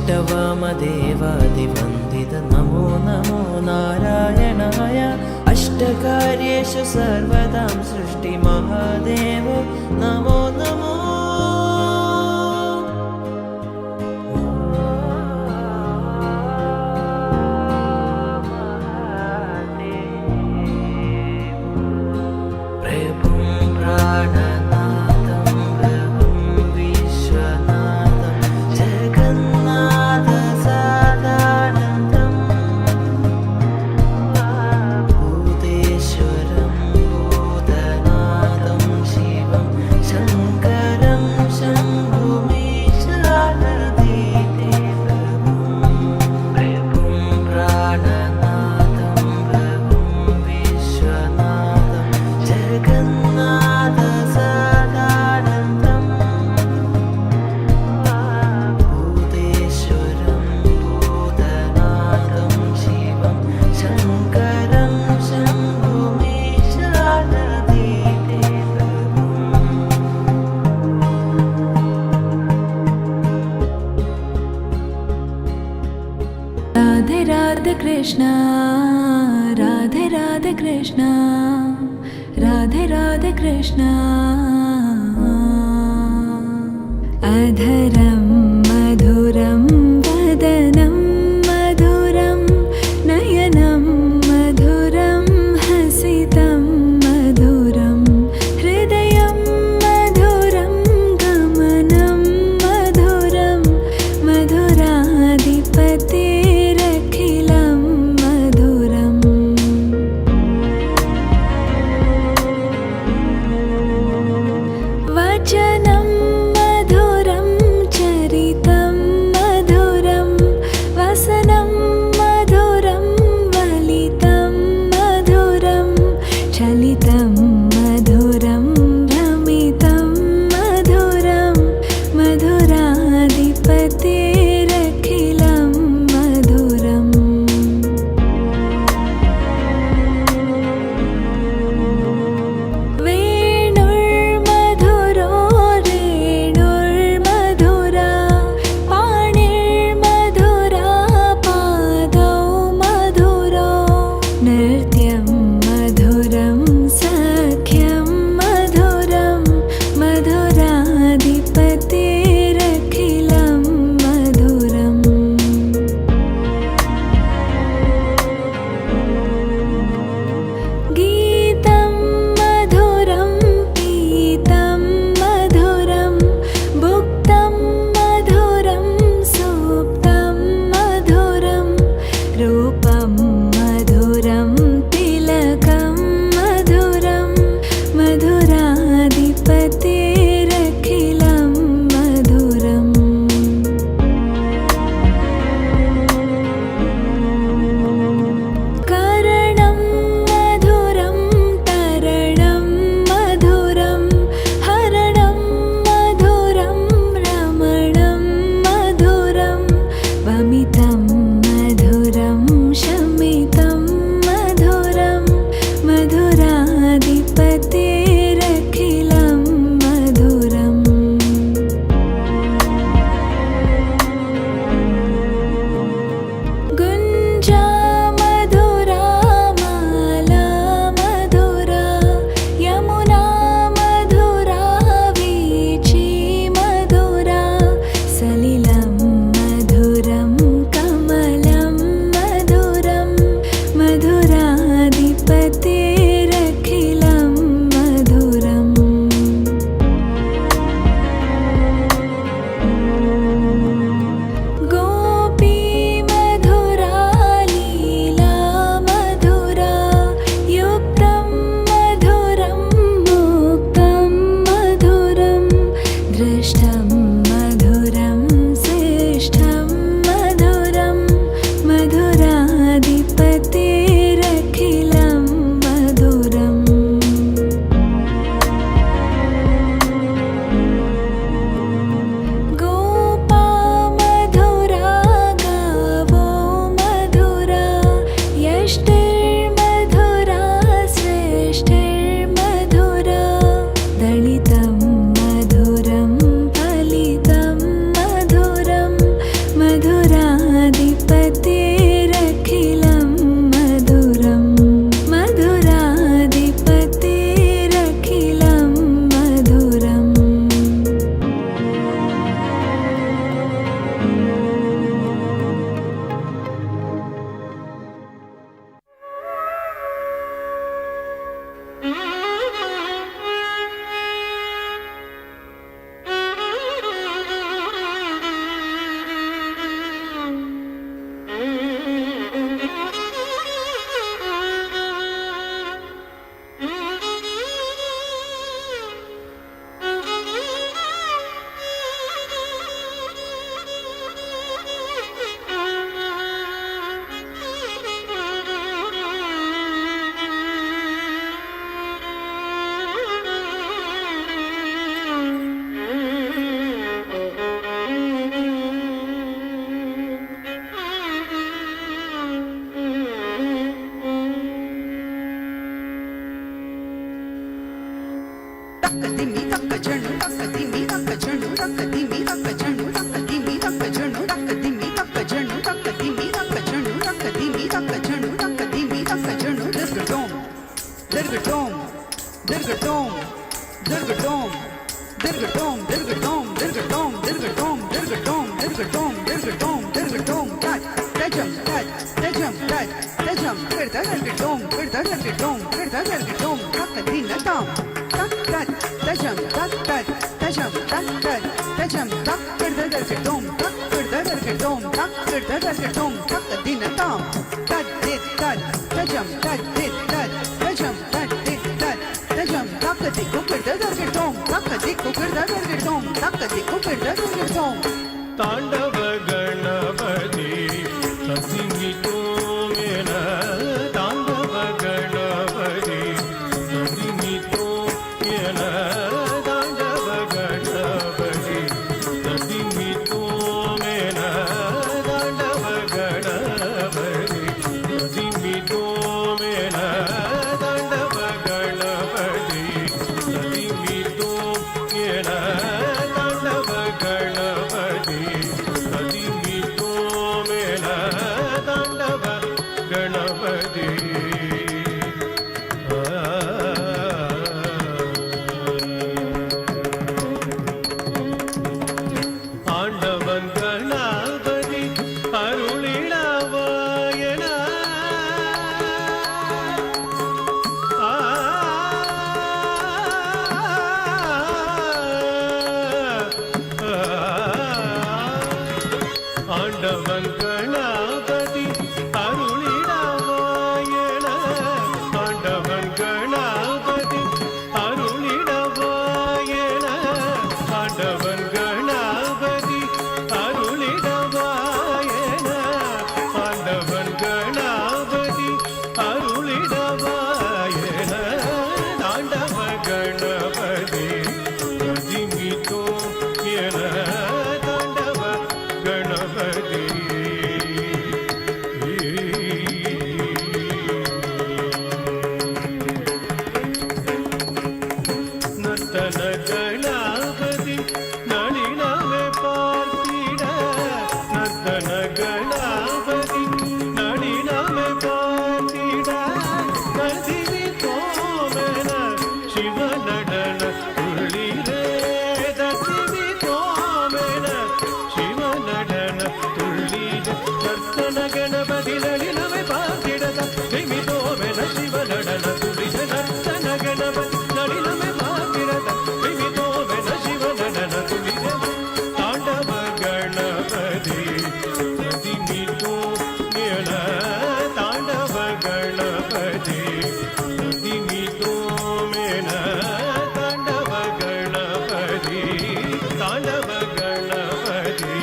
अष्टवामदेवादिवन्दित नमो नमो नारायणाय अष्टकार्येषु सर्वदां सृष्टिमहादेव नमो नमो कृष्णा राधे राधे कृष्णा राधे राधे कृष्णा अधरं मधुरं वदनं मधुरं नयनं मधुरं हसितं मधुरं हृदयं मधुरं गमनं मधुरं मधुराधिपते वचनं मधुरं चरितं मधुरं वसनं मधुरं वलितं मधुरं चलितं मधुरं भ्रमितं मधुरं मधुराधिपतेरखिलं मधुरम् मधुराधिपतेरखिलं तक दिमी तक झणु तक दिमी तक झणु तक दिमी तक झणु तक दिमी तक झणु तक दिमी तक झणु तक दिमी तक झणु तक दिमी तक झणु तक दिमी तक झणु दर्गडोम दर्गडोम दर्गडोम दर्गडोम दर्गडोम दर्गडोम दर्गडोम दर्गडोम दर्गडोम दर्गडोम दर्गडोम दर्गडोम तजम तजम तजम करता दर्गडोम करता दर्गडोम तक दिन ताम तक तजम तक तजम तक तजम तक करता दर्गडोम तक करता दर्गडोम तक दिन ताम तज तजम तजम तजम तक दिको करता दर्गडोम तक दिको करता दर्गडोम तक दिको करता दर्गडोम तांडव गणपति ससिंगी तो मेरा तांडव गणपति ससिंगी तो मेरा तांडव गणपति ससिंगी तो मेरा तांडव गणपति ससिंगी तो मेरा तांडव गणपति ससिंगी तो मेरा तांडव गणपति सदिमी तो मेरा तांडव गणपति आंडवन गणपति अरुளிடவாயனா ஆண்டவன் கணபதி அருளிடவாயன ஆண்டவன் கணபதி அருளிடவாயன ஆண்டவன் கணபதி அருளிடவாயன ஆண்டவன் கணபதி அருளிடவாயன ஆண்டவ கணபதி ஜிமிதோ என தாண்டவ गणपति नर्तन गणपति नलिनवे पार्थिड नर्तन गणपति नलिनवे पार्थिड नदिवि तोमन शिव நடன துள்ளிரே ததிவி தோமன शिव நடன துள்ளிட நர்த்தன கணபதி நளினவை பார்த்திடத திமி தோமன शिव நடன துள்ளிட நர்த்தன கணபதி நளினவை பார்த்திடத திமி தோமன शिव நடன துள்ளிட தாண்டவ கணபதி திமி தோமன தாண்டவ கணபதி திமி தோமன தாண்டவ கணபதி தாண்டவ கணபதி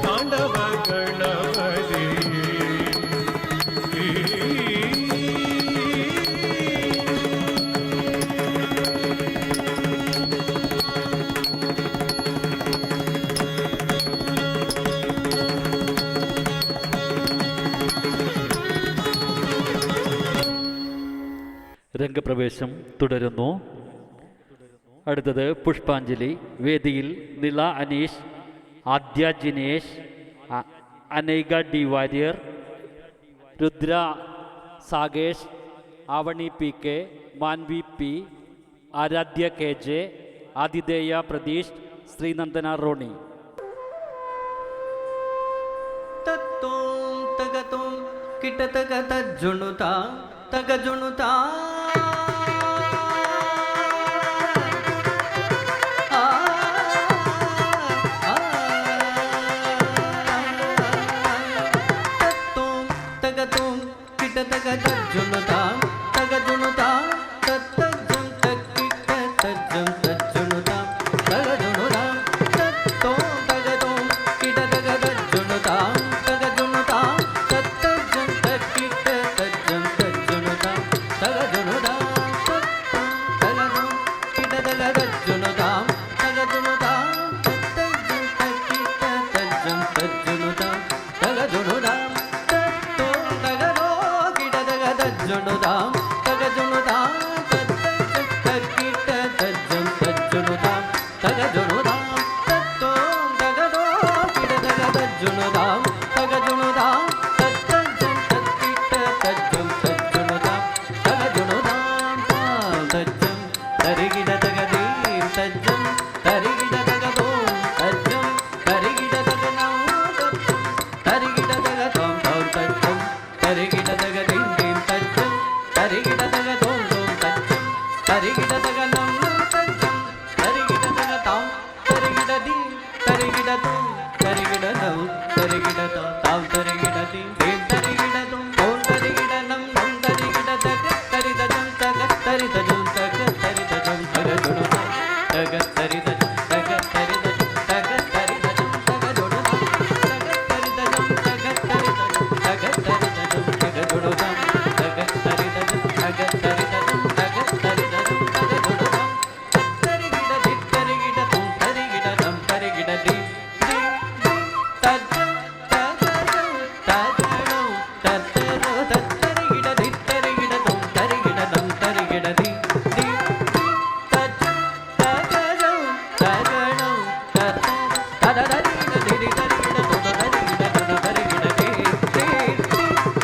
தாண்டவ கணபதி രംഗപ്രവേശം തുടരുന്നു. അടുത്തത് പുഷ്പാഞ്ജലി. വേദിയിൽ നില അനീഷ്, ആദ്യ ജിനേഷ്, അനൈക ഡി വാര്യർ, രുദ്ര സാഗേഷ്, Avani P K, Manvi P, Aaradhya K J, Athitheya Pratheesh, Sreenandana Roni. തത്തോം തകത്തോം കിട്ടതക തജ്ജുണുത തകജുണുത തത്തോം തകത്തോം കിട്ടതക തജ്ജുണുത തകജുണുത തത്തജം തക്കിട്ട തജ്ജം തജ്ജുണുത തകജുണുത തത്തോം തകത്തോം കിട്ടതക തജ്ജുണുത തകജുണുത തത്തജം തക്കിട്ട തജ്ജം തജ്ജുണുത തകജുണുത തത്തോം തകത്തോം കിട്ടതക തജ്ജുണുത തകജുണുത തത്തജം തക്കിട്ട തജ്ജം തജ്ജുണുത തകജുണുത തത്തോം തകതോ കിട്ടതക തജ്ജുണുത தஜ்ஜுனுதாம் தகஜுனுதாம் தத்தஜம் தத்திட்ட தஜ்ஜம் தஜ்ஜுனுதாம் தகஜுனுதாம் தாம் தஜ்ஜம் தரிகிட தகதீம் தஜ்ஜம் தரிகிட தகதோம் தஜ்ஜம் தரிகிட தகனௌ தஜ்ஜம் தரிகிட தகதோம் தௌம் தஜ்ஜம் தரிகிட தகதீம் தீம் தஜ்ஜம் தரிகிட தகதோம் தோம் தஜ்ஜம் தரிகிட தகனம் தஜ்ஜம் தரிகிட தகதாம் தரிகிட தீம் தரிகிட தோம் தரிகிட தௌம் தரிகிட தாம் தரிகிட தீம் தீம் தரிகிட தோம் தோம் தரிகிட நம் நம் தரிகிட தக தரிதஜம் தக தரிதஜம் தக தரிதஜம் தக ஜுனுதாம் தக தரிதஜம் தக தரிதஜம் தக தரிதஜம் தக ஜுனுதாம் தக தரிதஜம் தக தரிதஜம் தக தரிதஜம் தக ஜுனுதாம் தக தரிதஜம் தக தரிதஜம் தக தரிதஜம் தக ஜுனுதாம் தரிகிட திக் தரிகிட தோம் தரிகிட நம் தரிகிட தி தஜ்ஜம் தகஜம் தகணம் தத்தரோ தத்தரிகிட தித்தரிகிட தோம் தரிகிட நம் தரிகிட தி தஜ்ஜம் தகஜம் தகணம் தத்தரோ ததரிகிட திரி தரிகிட தோம் தரிகிட நம் தரிகிட தி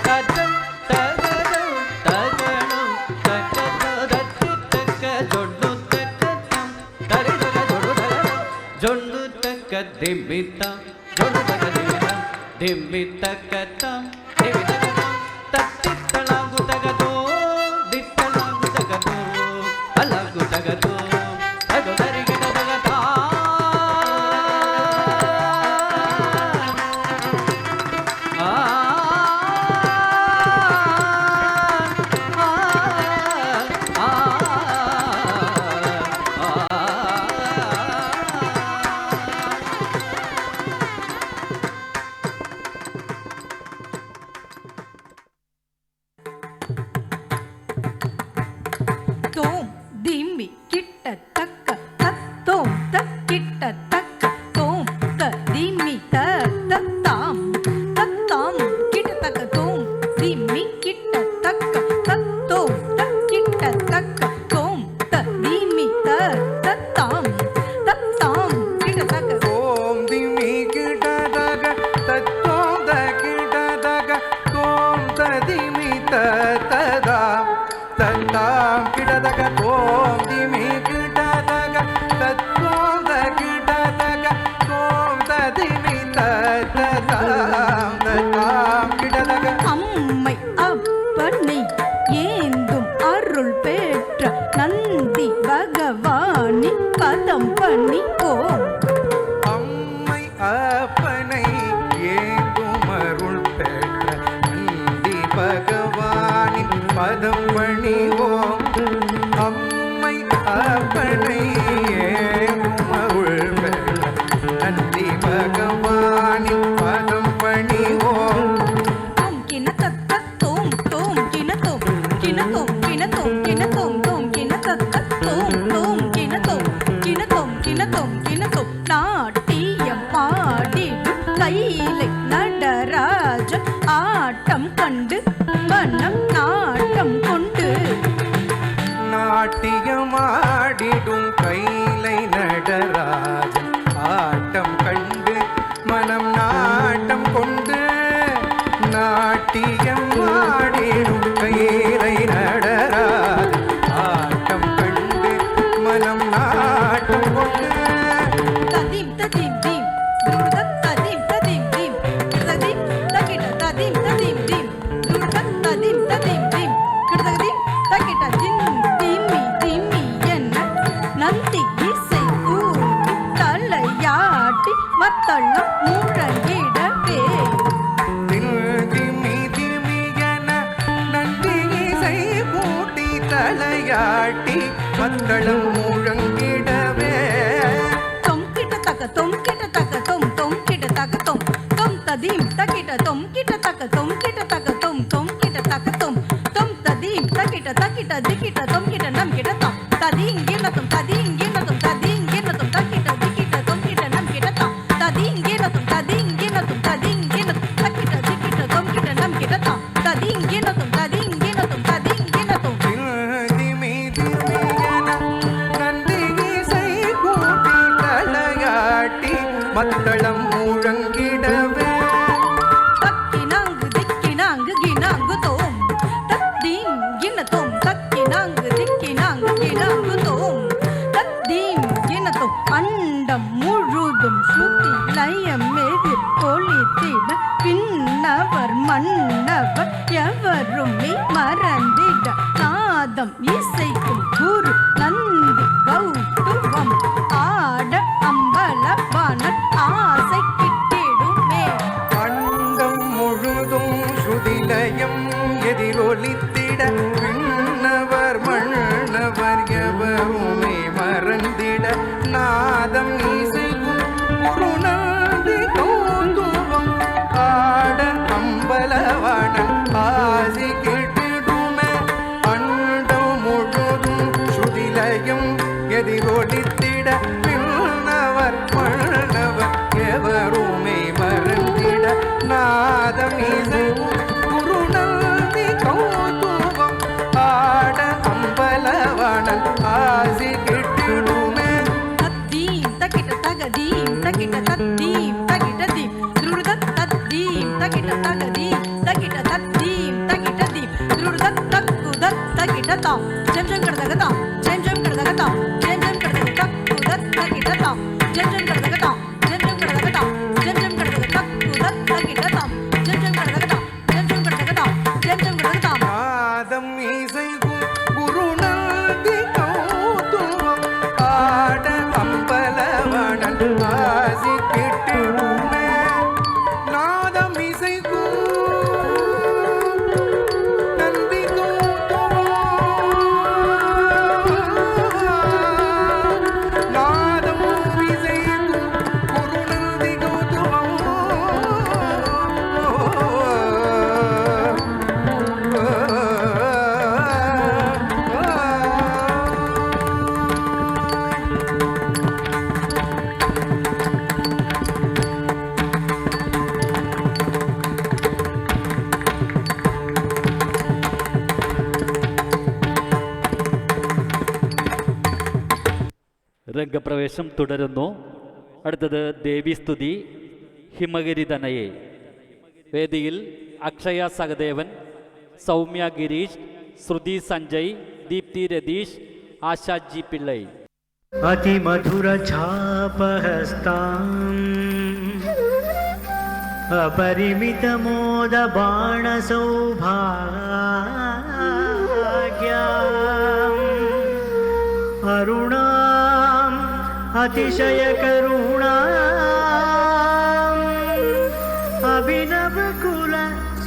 தஜ்ஜம் தகஜம் தகணம் தக்கதோ தத்தி தக்க ஜொன்னு தக்கதம் தரிதக ஜொடு தகதம் ஜொன்னு தக்க திமித்தம் ஜொடு தக திமித்தம் திமித்தக்கதம் திமித்தக்கதம் தத்தித்தளாங்கு தகதோ தித்தளாங்கு தகதோ அலங்கு தகதோ தகு தரிகிட தகதா தோம் திம்மி கிட்ட தக்க தத்தோம் தக்கிட்ட தக்க தோம் த திம்மி த தத்தாம் தத்தாம் கிட்ட தக்க தோம் திம்மி கிட்ட தக்க தத்தோம் தக்கிட்ட தக்க தோம் த திம்மி த தத்தாம் தத்தாம் கிட்ட தக்க ஓம் திமி கிடதக தத்தோம் கிடதக தோம் ததிமி ததா தத்தாம் கிடதக ஓம் திமி கிடதக தத்தோம் கிடதக தோம் ததிமி ததாம் தத்தாம் கிடதக அம்மை அப்பனை ஏந்தும் அருள் பெற்ற நந்தி பகவானி பதம் பண்ணி ஓம் அம்மை அப்பனை ஏங்கும் அருள் பெற்ற நந்தி பகவானின் பதம் பணிவோம் அம்மை அப்பனை ஏங்கும் அருள் பெற்ற நந்தி பகவானின் பதம் பணிவோம் தோம் கிண தத்த தோம் தோம் கிண தோம் கிண தோம் கிண தோம் கிண தோம் தோம் கிண தத்த தோம் தோம் கிண தோம் கிண தோம் கிண தோம் கிண தோம் நாட்டியம் பாடிடும் கையிலை நடராஜ ஆட்டம் கண்டு மனம் நாட்டம் கொண்டு நாட்டியமாடிடும் கைலை நடராஜன் ஆட்டம் கண்டு மனம் நாட்டம் கொண்டு நாட்டியமாடிடும் கைலை நடராஜன் ஆட்டம் கண்டு மனம் நாட்டம் கொண்டு ததீம் ததீம் தீம் துருத ததீம் ததீம் தீம் ததீம் தகிட ததீம் ததீம் தீம் துருத ததீம் ததீம் தீம் கிடதீம் தகிட தின் திம்மி திம்மி என்ன நந்தி இசை கூட்டி தலையாட்டி மத்தளம் முழங்கிடவே திமி திமியன நந்தி இசை கூட்டி தலையாட்டி மத்தளம் முழங்கிடவே தொம் கிட்ட தக்க தொம் கிட்ட தக்க தொம் தொம் கிட்ட தக்க தொம் தொம் ததீம் தகிட தொம் கிட்ட தக்க தொம் கிட்ட தக்க தொம் தொம் கிட்ட தக்க தொம் தொம் ததீம் தகிட தகிட திகிட தொம் கிட்ட நம் கிட்ட தொம் ததீம் கிணத்தும் ததீம் கிணத்தும் ததீம் கிணத்தும் தகிட திகிட தொம் கிட்ட நம் கிட்ட தொம் ததீம் கிணத்தும் ததீம் கிணத்தும் ததீம் கிணத்தும் தகிட திகிட தொம் கிட்ட நம் கிட்ட தொம் ததீம் கிணத்தும் ததீம் கிணத்தும் ததீம் கிணத்தும் திமி திமியன நந்தி இசை கூட்டி தலையாட்டி மத்தளம் முழங்கிடவே ஒளித்திட பின்னவர் மன்னவர் எவருமே மறந்திட நாதம் இசைக்கும் குரு நந்தி கௌதுவம் ஆட அம்பலவாணர் ஆசை கிட்டிடுமே. அண்டம் முழுதும் ஸ்ருதிலயம் எதிரொலித்திட விண்ணவர் மன்னவர் எவருமே மறந்திட நாதம் இசைக்கும் குருநந்தி கௌதுவம் ஆட அம்பலவாணன் ஆசி கேட்டிடுமே. அண்டம் முழுதும் ஸ்ருதிலயம் எதிரொலித்திட விண்ணவர் மன்னவர் எவருமே மறந்திட நாதம் இசைக்கும் குருநந்தி கௌதுவம் ஆட அம்பலவாணன் ஆசி கிட்டிடுமே. தத்தீம் தகிட தகதீம் தகிட தத்தீம் தகிட தீம் துருதத் தத்தீம் தகிட தகதீம் தகிட தத்தீம் தகிட தீம் துருதத் தக்குதத் தகிட தாம் ஜம் ஜம் கடதகதாம் ஜம் ஜம் கடதகதாம் ஜம் ஜம் கடதகதாம் குதத் தகிட தாம் ஜம் ஜம் கடதகதாம் ஜம் ஜம் கடதகதாம் ஜம் ஜம் கடதகதாம் குதத் தகிட தாம் ஜம் ஜம் கடதகதாம் ஜம் ஜம் கடதகதாம் ஜம் ஜம் கடதகதாம். நாதம் இசைக்கும் குருநந்தி கௌதுவம் ஆட அம்பலவாணன் ஆசி கிட்டிடுமே. நாதம் இசைக்கும் நந்தி கௌதுவம் நாதம் இசைக்கும் குருநந்தி கௌதுவம் രംഗപ്രവേശം തുടരുന്നു. അടുത്തത് ദേവീസ്തുതി ഹിമഗിരി തനയെ. വേദിയിൽ അക്ഷയ സഹദേവൻ, സൗമ്യ ഗിരീഷ്, ശ്രുതി സഞ്ജയ്, ദീപ്തി രതീഷ്, ആശാ ജി പിള്ളൈ. अतिमधुरछापहस्ताम् अपरिमितमोदबाणसौभाग्याम् अरुणाम् अतिशयकरुणाम् अभिनवकुल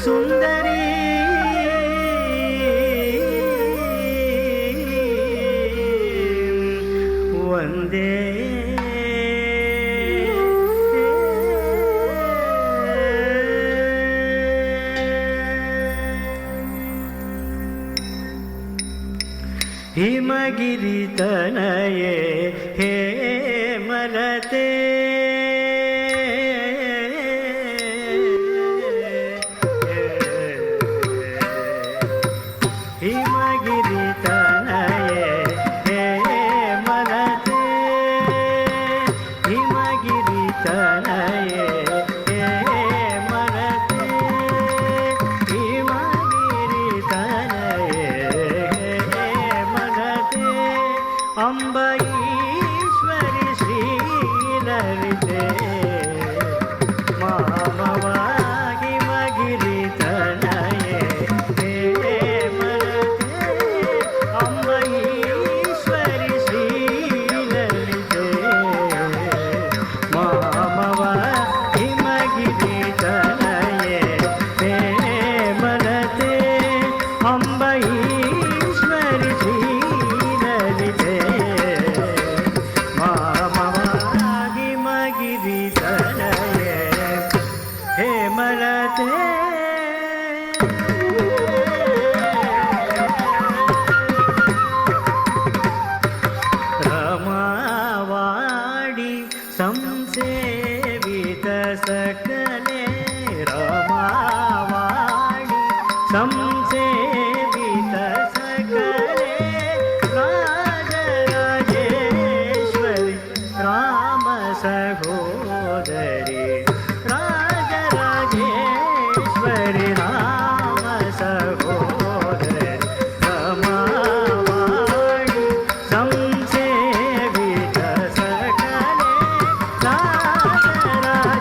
सुन्दरी वन्दे हिमगिरितनये हे मलते हिमगिरितनये हे मलते हिमगिरितनये हे मलते हिमगिरितनये अम्ब ईश्वरि श्रीललिते मामवा हिमगिरितनये हे मलते अम्ब ईश्वरि श्रीललिते मामवा हिमगिरितनये हे मलते अम्ब ईश्वरि श्रीललिते हिमगिरितनये हे मलते रमावाणी संसेवित सकले रमावाणी संसेवित सकले राजराजेश्वरी राम सहोदरी राजराजेश्वरी राम सहोदरी रमावाणी संसेवित सकले राजराजेश्वरी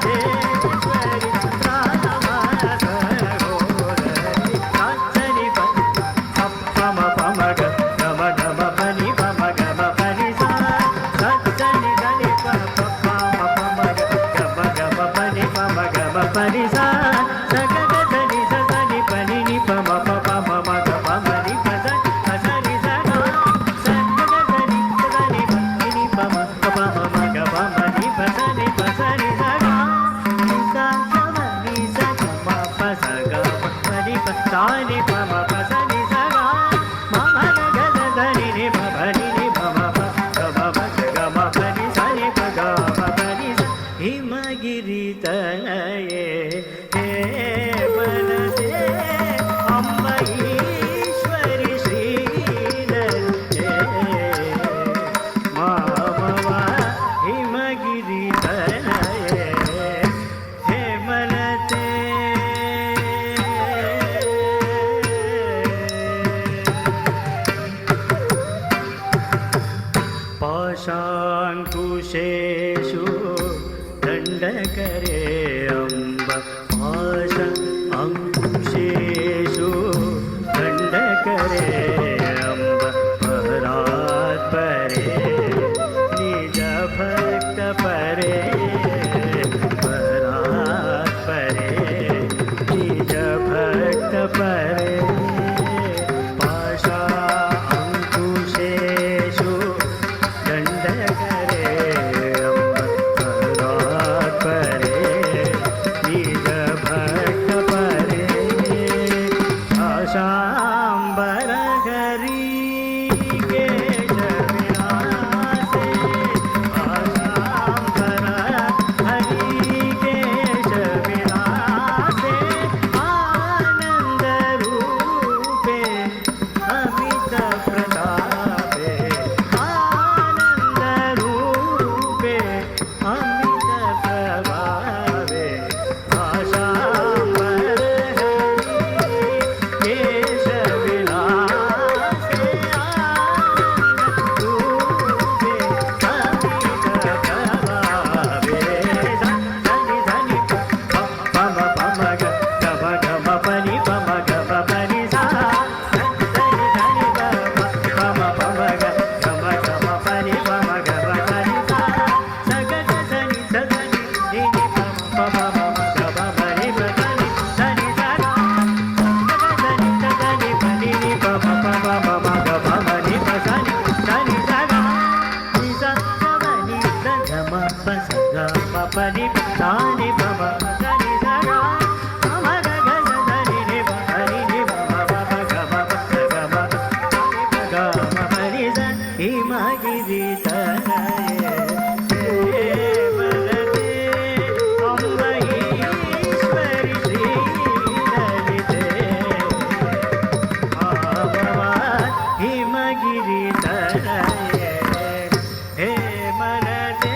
பரி சா சகக சரி சரி பனி நி பம பம மம பம ரி பச சரி சகா சகக சரி சரி பனி நி பம பம மம பம ரி பசரி பசரி சகா சா சம ரி சகம பசக பரி பசாரி பம பசரி சகா மம கக சரி ரி பரி ரி பம பம பசக பரி சரி பக பரி हिमगिरी तनये हे मनसे अम्बईश्वरी श्रीललिते मामवा हिमगिरी तनये हे मनते पाशाङ्कुशेषु दण्डकरे अम्ब पाश अङ्कुशेषु दण्डकरे अम्ब परात् परे निज भक्त परे परात् परे निज भक्त परे पाशा अङ्कुशेषु दण्डकरे अम्ब परात् परे निज भक्त परे आशाम्बर हरि केश विलासे आशाम्बर हरि केश विलासे आनन्द रूपे अमित प्रतापे आनन्द रूपे अमित प्रभावे आशाम्बर हरि केश विलासे आनन्द रूपे अमित प्रभावे धनि धनि पम पम ग गम पनि पम गम पनि सा धनि धनि पम पम ग गम पनि पम गम पनि सा सग धनि धनि नि पम पम गम पनि धनि धनि सा धनि धनि पनि नि पम पम गम पनि धनि धनि सा नि सा धनि गम पस गम पनि धनि पम धनि सा गम गम धनि नि पनि नि पम पम गम गम गम पनि सा हिमगिरि तनये हे मनते अम्बईश्वरि श्रीललिते मामवा हिमगिरि तनये हे मनते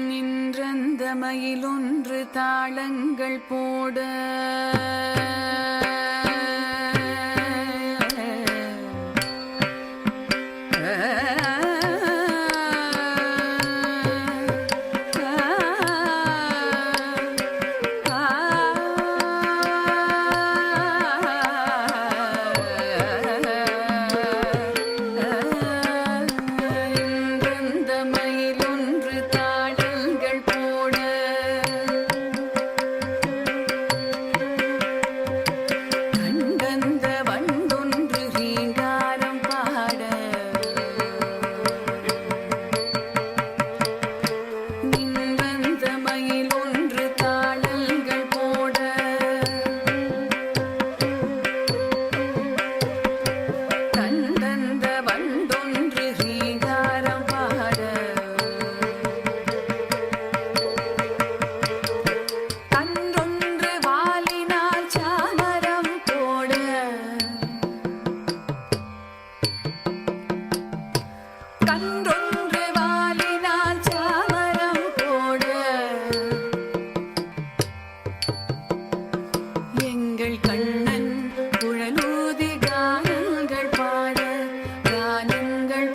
நின்றந்த மயிலொன்று தாளங்கள் போட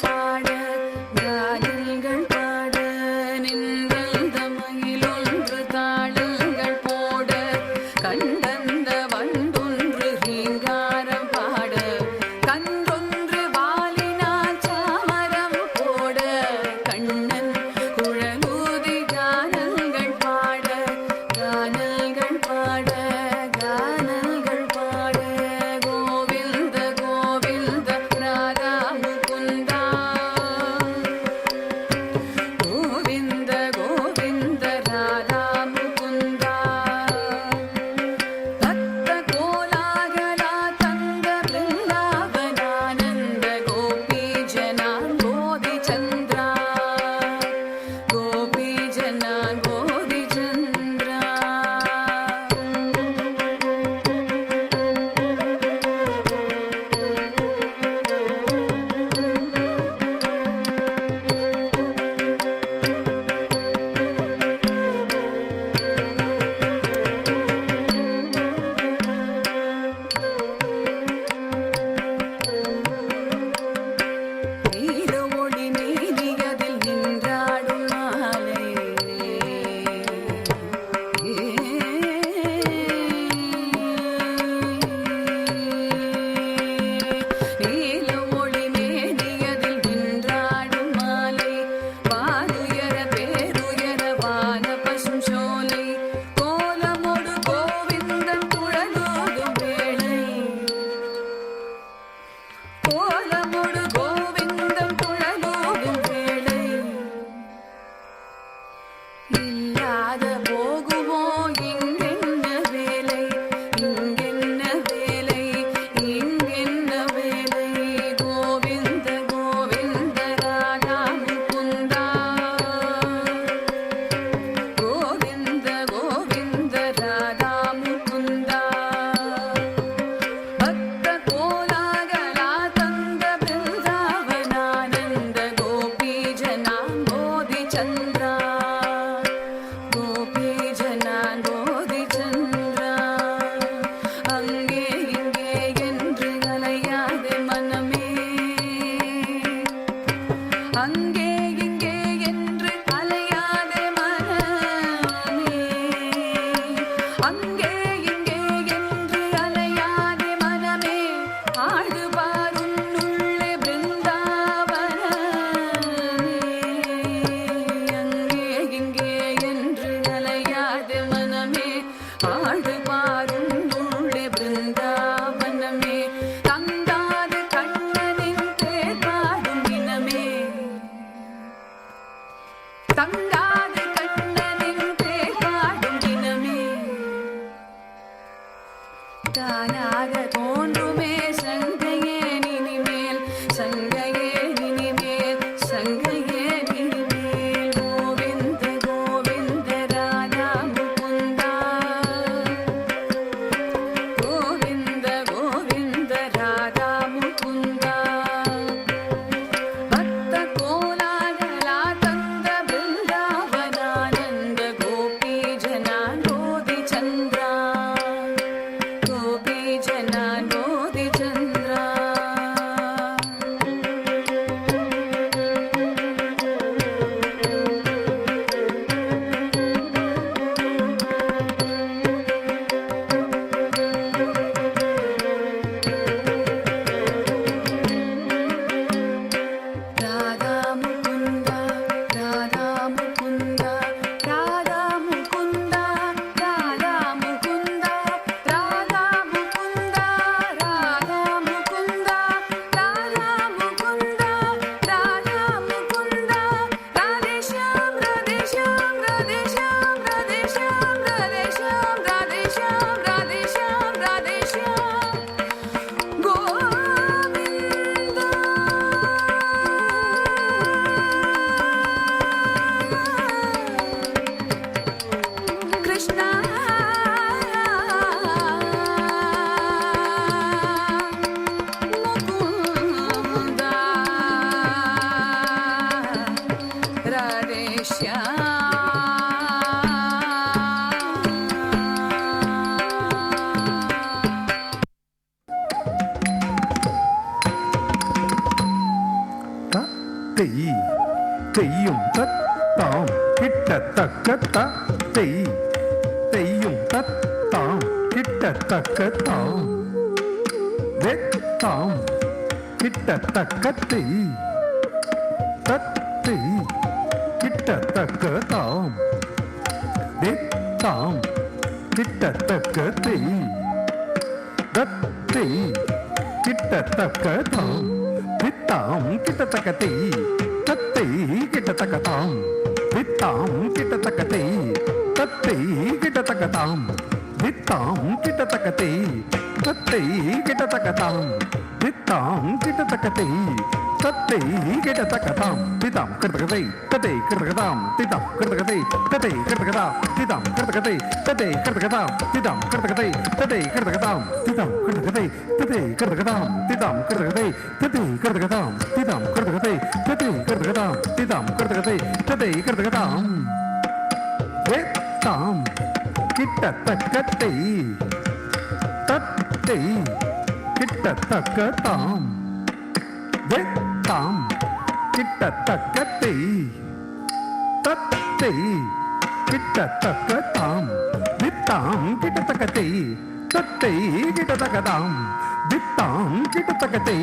பாட அங்கே இங்கே என்று அலையாதே மனமே அங்கே இங்கே என்று அலையாதே மனமே ஆடு பாருன்னுள்ளே பிருந்தாவனமே அங்கே இங்கே என்று அலையாதே மனமே ஆடு பாருன்னுள்ளே பிருந்தாவனமே தங்காது கண்ணனின் பேர் பாடும் இனமே தங்காது கண்ணனின் பேர் பாடும் இனமே தானாக தோன்றுமே சங்கையே இனிமேல் சங்கையே இனிமேல் சங்கையே இனிமேல் கோவிந்த கோவிந்த ராதா முகுந்தா கோவிந்த கோவிந்த ராதா முகுந்தா பக்த கோலாகலா தந்த பிருந்தாவனானந்த கோபி ஜனானோதி சந்திரா கோபி ஜனானோதி சந்திரா ராதா முகுந்தா ராதா முகுந்தா ராதா முகுந்தா ராதா முகுந்தா ராதா முகுந்தா ராதா முகுந்தா ராதா முகுந்தா ராதா முகுந்தா ராதேஷ்யாம் ராதேஷ்யாம் ராதேஷ்யாம் ராதேஷ்யாம் ராதேஷ்யாம் ராதேஷ்யாம் ராதேஷ்யாம் ராதேஷ்யாம் கோவிந்தா கிருஷ்ணா முகுந்தா ராதேஷ்யாம் தெய் தெய்யும் தத்தாம் கிட்டத்தக்க தெய் தெய்யும் தத்தாம் கிட்டத்தக்க வெத்தாம் கிட்டத்தக்க தெய் தத்தை கிட்டத்தக்க வெத்தாம் கிட்டத்தக்க தெய் தத்தை கிட்டத்தக்க வித்தாம் கிட்டத்தக்க தெய் தத்தை கிட்டத்தக்க வித்தாம் கிட்டத்தக்க தெய் தத்தை கிட்டத்தக்க வித்தாம் கிட்டத்தக்க தெய் தத்தை கிட்டத்தக்க வித்தாம் கிட்டத்தக்க தெய் தத்தை கிட்டத்தக்க பிதாம் கிட்டத்தக்கதை தத்தை கிட்டத்தக்கதாம் திதாம் கிட்டத்தக்கதை தத்தை கிட்டத்தக்கதாம் திதாம் கிட்டத்தக்கதை தத்தை கிட்டத்தக்கதாம் திதாம் கிட்டத்தக்கதை தத்தை கிட்டத்தக்கதாம் திதாம் கிட்டத்தக்கதை தத்தை கிட்டத்தக்கதாம் திதாம் கிட்டத்தக்கதை தத்தை கிட்டத்தக்கதாம் திதாம் கிட்டத்தக்கதை தத்தை கிட்டத்தக்கதாம் திதாம் கிட்டத்தக்கதை தத்தை கிட்டத்தக்கதாம் வேத்தாம் கிட்டத்தக்கத்தை தத்தை கிட்டத்தக்கதாம் வெத்தாம் கிட்டத்தக்கத்தை தத்தை கிட்டத்தக்கதாம் வித்தாம் கிட்டத்தக்கத்தை தத்தை கிட்டத்தக்கதாம் வித்தாம் கிட்டத்தக்கத்தை தத்தை கிட்டத்தக்கதாம் வித்தாம் கிட்டத்தக்கத்தை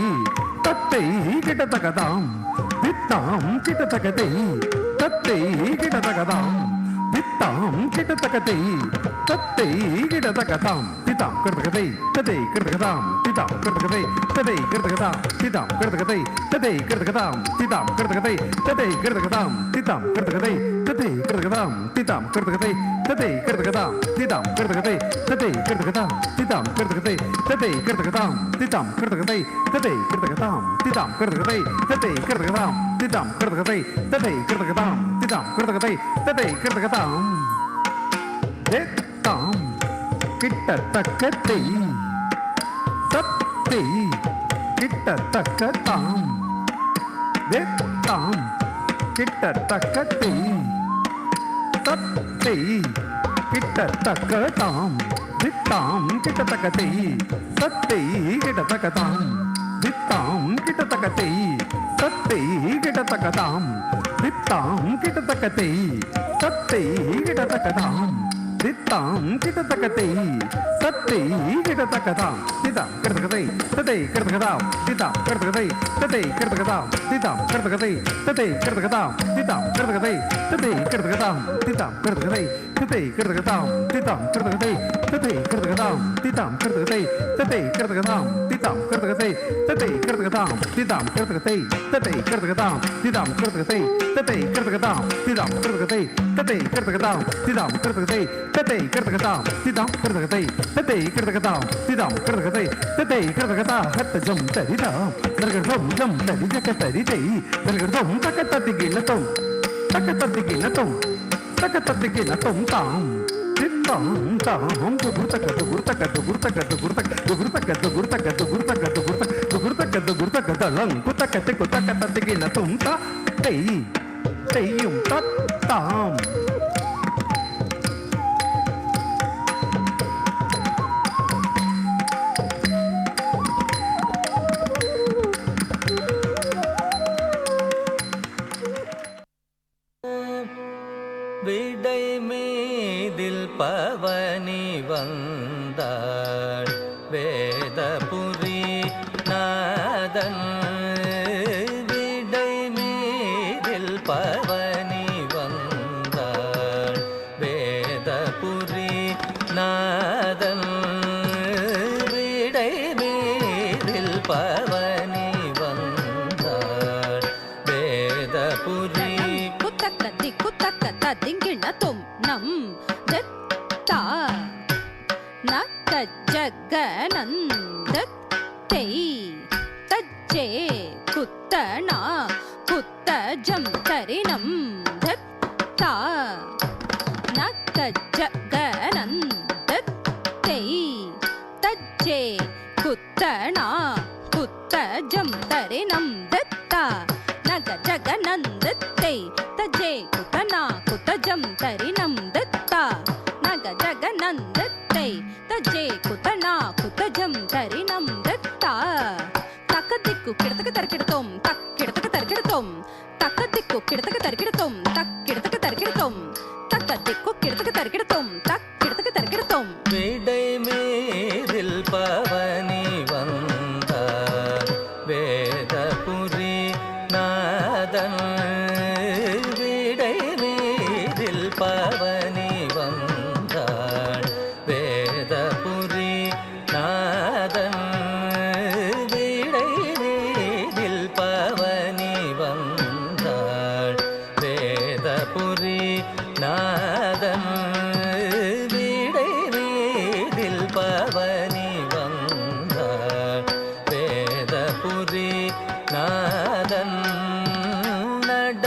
தத்தை கிட்டத்தக்கதாம் வித்தாம் கிட்டத்தக்கத்தை தத்தை கிட்டத்தக்கதாம் திதாம் கிட்டத்தக்கதை தத்தை கிட்டத்தக்கதாம் திதாம் கிட்டத்தக்கதை தத்தை கிட்டத்தக்கதாம் திதாம் கிட்டத்தக்கதை தத்தை கிட்டத்தக்கதாம் திதாம் கிட்டத்தக்கதை தத்தை கிட்டத்தக்கதாம் திதாம் கிட்டத்தக்கதை தத்தை கிட்டத்தக்கதாம் திதாம் கிட்டத்தக்கதை தத்தை கிட்டத்தக்கதாம் திதாம் கிட்டத்தக்கதை தத்தை கிட்டத்தக்கதாம் திதாம் கிட்டத்தக்கதை தத்தை கிட்டத்தக்கதாம் திதாம் கிட்டத்தக்கதை தத்தை கிட்டத்தக்கதாம் திதாம் கிட்டத்தக்கதை தத்தை கிட்டத்தக்கதாம் திதாம் கிட்டத்தக்கதை தத்தை கிட்டத்தக்கதாம் திதாம் கிட்டத்தக்கதை தத்தை கிட்டத்தக்கதாம் வெத்தாம் கிட்டத்தக்கத்தை தத்தை கிட்டத்தக்கதாம் வெத்தாம் கிட்டத்தக்கத்தை தத்தை கிட்டத்தக்கதாம் வித்தாம் கிட்டத்தக்கத்தை தத்தை கிட்டத்தக்கதாம் வித்தாம் கிட்டத்தக்க கிட்டத்தக்கத்தை தத்தை கிட்டத்தக்கதாம் தித்தாம் கிட்டத்தக்கத்தை தத்தை கிட்டத்தக்கதாம் தித்தாம் கிட்டத்தக்கத்தை தத்தை கிட்டத்தக்கதாம் திதாம் கிட்டத்தக்கதை தத்தை கிட்டத்தக்கதாம் திதாம் கிட்டத்தக்கதை தத்தை கிட்டத்தக்கதாம் திதாம் கிட்டத்தக்கதை தத்தை கிட்டத்தக்கதாம் திதாம் கிட்டத்தக்கதை தத்தை கிட்டத்தக்கதாம் திதாம் கிட்டத்தக்கதை தத்தை கிட்டத்தக்கதாம் திதாம் கிட்டத்தக்கதை தத்தை கிட்டத்தக்கதாம் திதாம் கிட்டத்தக்கதை தத்தை கிட்டத்தக்கதாம் திதாம் கிட்டத்தக்கதை தத்தை கிட்டத்தக்கதாம் திதாம் கிட்டத்தக்கதை தத்தை கிட்டத்தக்கதாம் திதாம் கிட்டத்தக்கதை தத்தை கிட்டத்தக்கதாம் திதாம் கிட்டத்தக்கதை தத்தை கிட்டத்தக்கதாம் திதாம் கிட்டத்தக்கதை தத்தை கிட்டத்தக்கதாம் திதாம் கிட்டத்தக்கதை தத்தை கிட்டத்தக்கதாம் திதாம் கிட்டத்தக்கதை தத்தை கிட்டத்தக்கதா ஹத்தஜம் தரிதாம் தர்கதம் ஜம் தரிஜக தரிதை தர்கதம் தக்கத்தத்திகிலதம் தக்கத்தத்திகிலதம் தக்கத்தத்திகிலதம் தாம் தித்தாம் தாம் குர்தகது குர்தகது குர்தகது குர்தகது குர்தகது குர்தகது குர்தகது குர்தகது குர்தகது குர்தகது லங் குர்தகது குர்தகத்தத்திகிலதம் தா தை தையும் தத்தாம் விடை மீதில் பவனி வந்தாள் வேதபுரி நாதன் விடை மீதில் பவனி வந்தாள் வேதபுரி நாதன் விடை மீதில் பவனி வந்தாள் வேதபுரி குத்தக்கத்தி குத்தக்கத்த திங்கிணத்தும் நம் தத்தா நக்க ஜகனந்த தெய் தஜ்ஜே குத்தனா குத்தஜம் தரினம் தத்தா நக்க ஜகனந்த தெய் தஜ்ஜே குத்தனா குத்தஜம் தரினம் தத்தா நக ஜகனந்தத்தை தஜே குத்தனா குத்தஜம் தரினம் தத்தா நக ஜகனந்தத்தை தஜே குத்தனா குத்தஜம் தரினம் தத்தா தக்கதிக்கு கிடத்தக்க தரக்கிடத்தோம் தக்கிடத்தக்க தரக்கிடத்தோம் தக்கதிக்கு கிடத்தக்க தரக்கிடத்தோம் தக்கிடத்தக்க தரக்கிடத்தோம் தக்கதிக்கு கிடத்தக்க தரக்கிடத்தோம் தக்கிடத்தக்க தரக்கிடத்தோம் விடை மீதில் பவனி வந்தார் வேதபுரி நாதன் விடை மீதில் பவனி வந்தாள் வேதபுரி நாதன் விடை மீதில் பவனி வந்தாள் வேதபுரி நாதன் விடை மீதில் பவனி வந்தாள் வேதபுரி நாதன் நட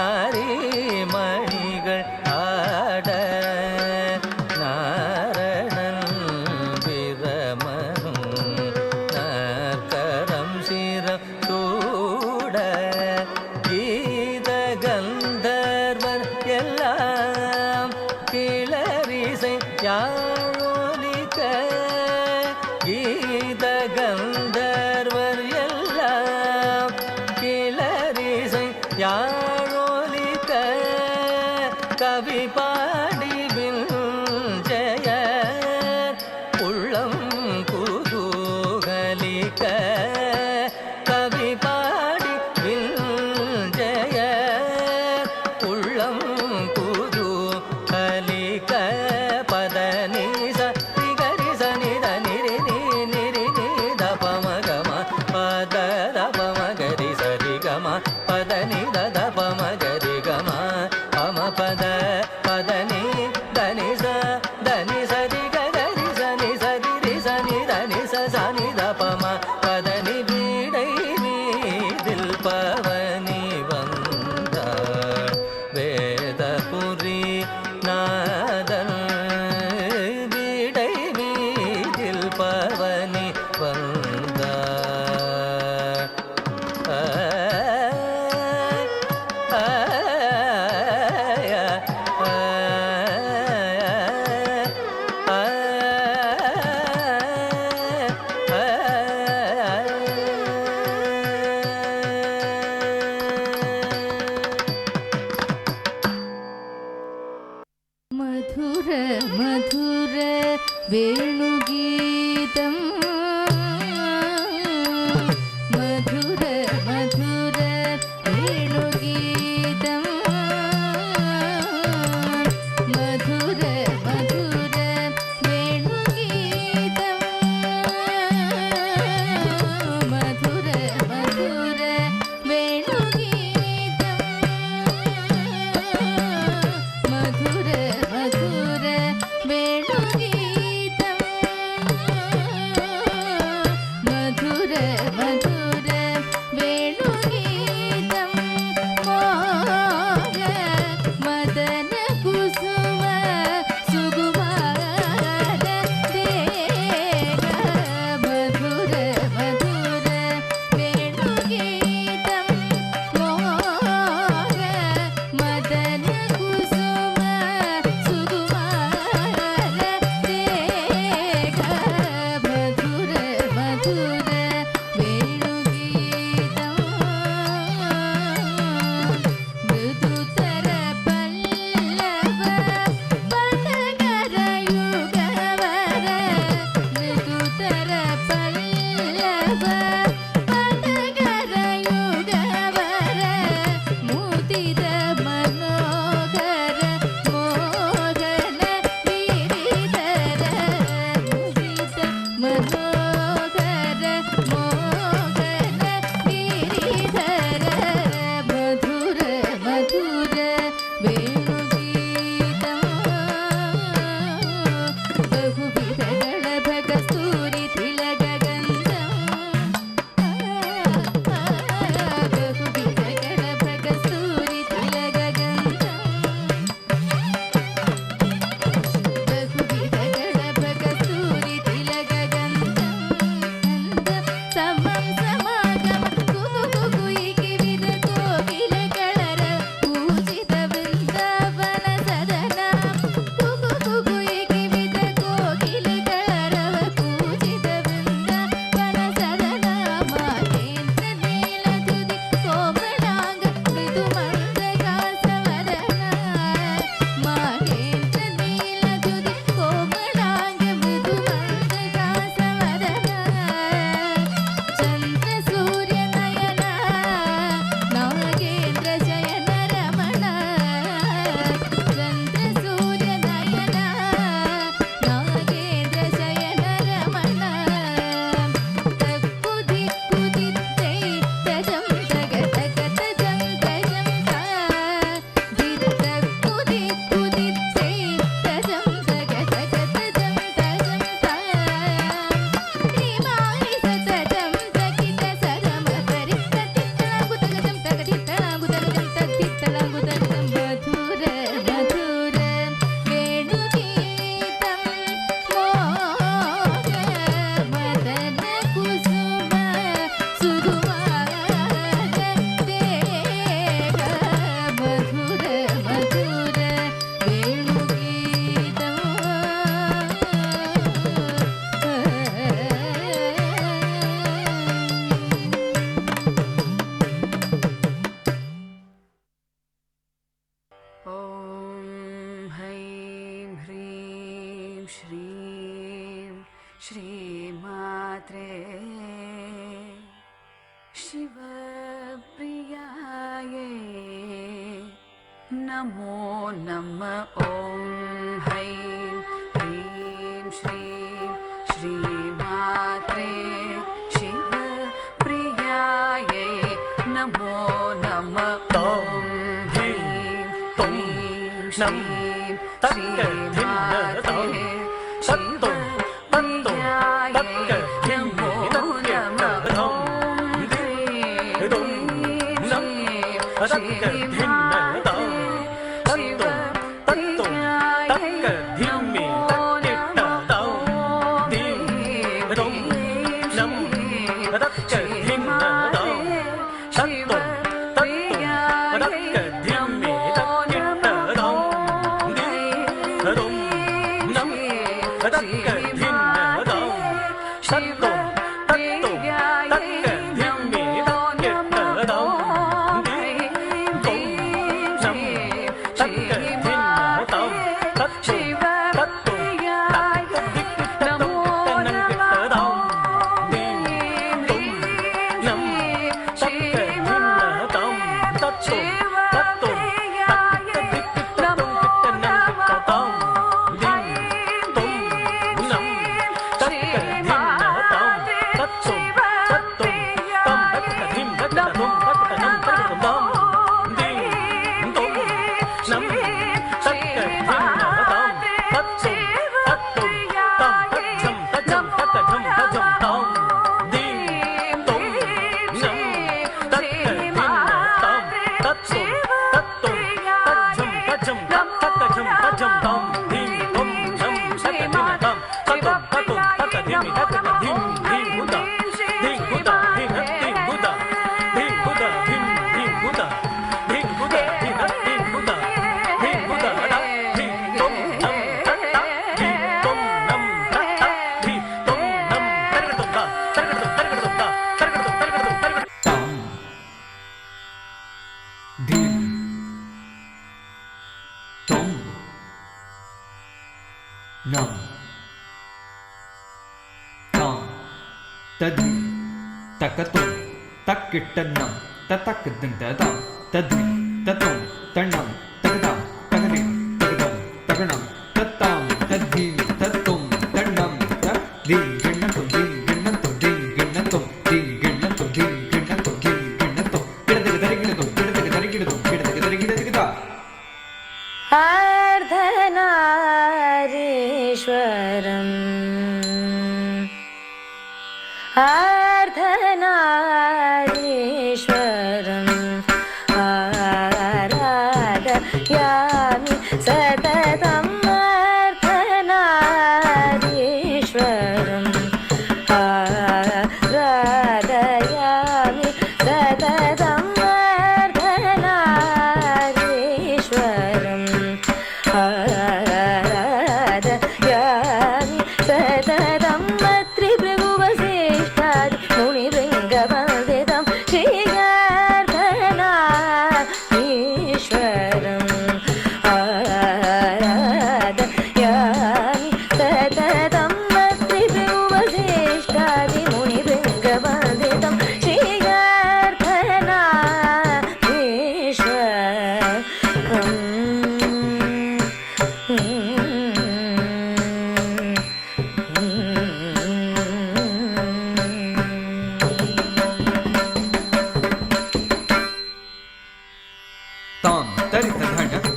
நாரிமணிகள் ஆட நாரணன் பிரமனும் நற்கரம் சிரம் சூட கீத கந்தர்வர் எல்லாம் கிளரிசை யாழொலிக்க கீத கந்தர்வர் எல்லாம் கிளரிசை யாழொலிக்க கவி பாடிவில் ஜெய உள்ளம் குதூகலிக்க கவி பாடிவில் ஜெய உள்ளம் குதூகலிக்க பதனி சரி சனி நிரி நிரி தபமகம பத தபமகரி சரி கம பதனி தபமகரி கம பம பத பதனி தனி சரி கரி சனி சரி சனி தனி சனி தபம பதனி வீடை வீதில் பவனி வந்தாள் வேதபுரி நாதன் வீடை வீதில் பவனி வந்தாள் मधुर मधुर वेणुगीतम् मधुर मधुर वेणुगीतम् मधुर मधुर वेणुगीतम् मधुर मधुर वेणुगीतम् मधुर मधुर वेणुगीतम् मधुर मधुर वेणुगीतम् मोग मदन कुसुम सुकुमार देह मधुर मधुर वेणुगीतम् मोग मदन कुसुम सुकुमार देह मधुर मधुर वेणुगीतम् मृदुतर पल्लव पदकर युगवर मृदुतर पल्लव पदकर युगवर मुदित मनोहर मोहन गिरिधर मुदित मनोहर मोहन गिरिधर मधुर मधुर वेणुगीतम् बहुविध गणभग स्तूरि तिलगगन्धम् बहुविध गणभग स्तूरि तिलगगन्धम् बहुविध गणभग स्तूरि तिलगगन्धम् समं समागम कुहु कुहु इकिविद कोकिलकळर पूजित वृन्दावन ॐ हैं ह्रीं श्रीं श्रीमात्रे शिवप्रियायै नमो नमः। ॐ हैं ह्रीं श्रीं श्रीमात्रे शिवप्रियायै नमो नमः। ॐ ह्रीं श्रीं श्रीमात्रे शिवप्रियायै नमो नमः। Nam Tam Tadhi Takatum Takittanam Tatakadantadam Tadhi Tatum Tanam Takadam Takadim Takadam Takanam Tatam Tadhi Tatum Tanam Tadhi Ginatum Din Ginatum Din Ginatum Din Ginatum Din Ginatum Din Ginatum Ginatum Ginatum Ginatum अर्धनारीश्वरम् अर्धनारीश्वरम् आराधयामि सततम् अर्धनारीश्वरम् आराधयामि सततम् आराधयामि सततं त्रिभृगुवसिष्ठादि मुनिभृङ्गवन्दितं श्रीगर्भनारीश्वरम् आराधयामि सततं त्रिभृगुवसिष्ठादि मुनिभृङ्गवन्दितं श्रीगर्भनारीश्वरम्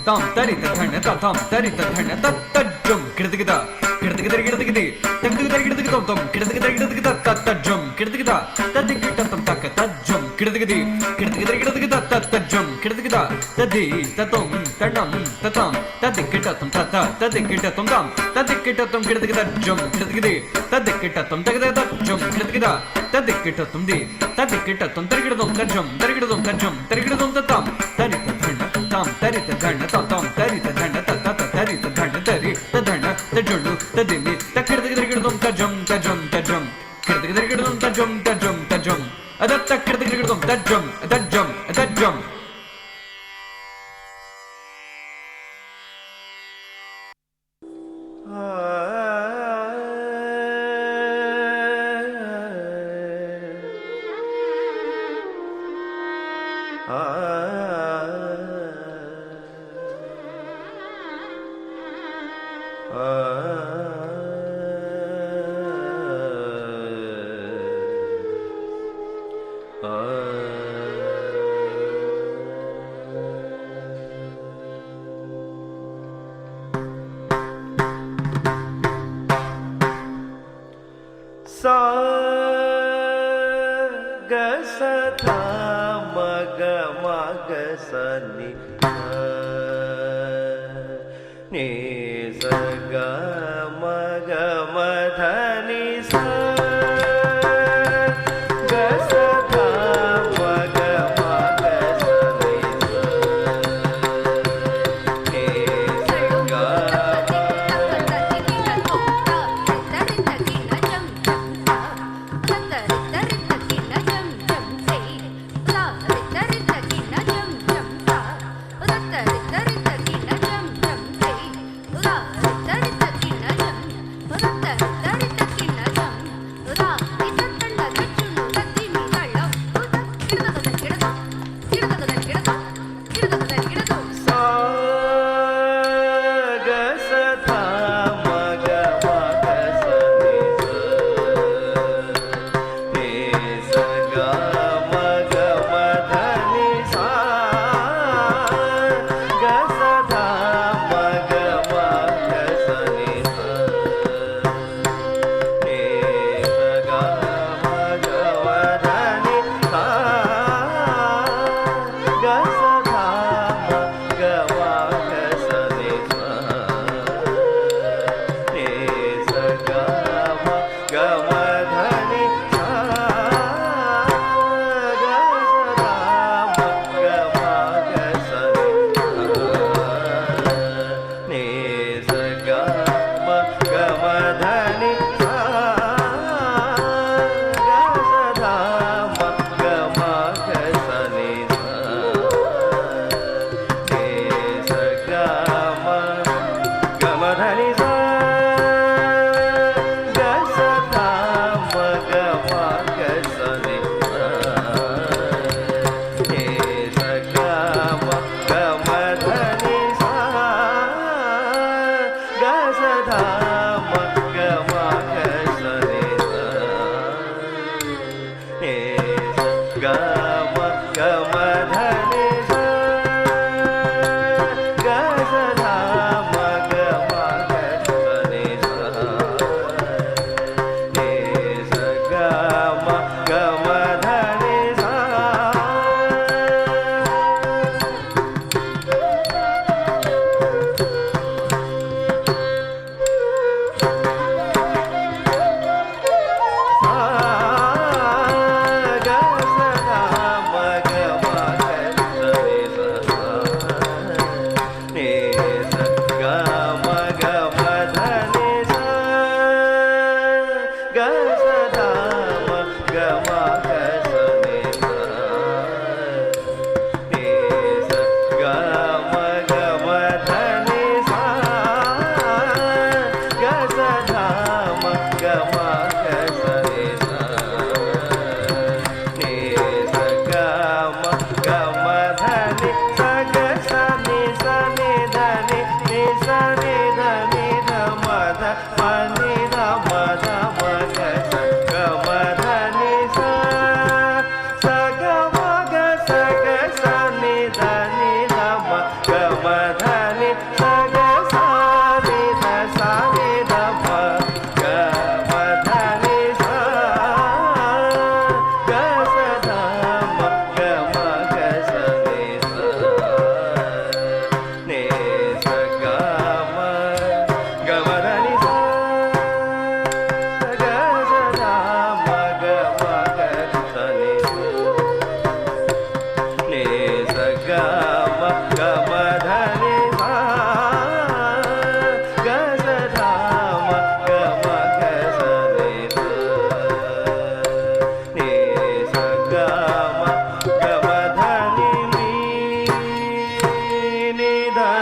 Tam tarita dhana tam tarita dhana tattajum kirtigida kirtigida kirtigidi kirtigida kirtigida tam kirtigida kirtigida tattajum kirtigida tadigita tam taktajum kirtigidi kirtigida kirtigida tattajum kirtigida tadi tatum tanam tatam tadigita tam tata tadigita tam tam tadigita tam kirtigida jum kirtigidi tadigita tam tadigita jum kirtigida tadigita tam di tadigita tam tarigida tam tajum tarigida tam tajum tarigida tam tatam tarita dhana tam tarita dhana tam tarita dhana tata tarita dhana tarita dhana tajulu tadimi takirtigidam tajum tajum tajum kirtigidam tajum tajum tajum adatta kirtigidam tajum tajum tajum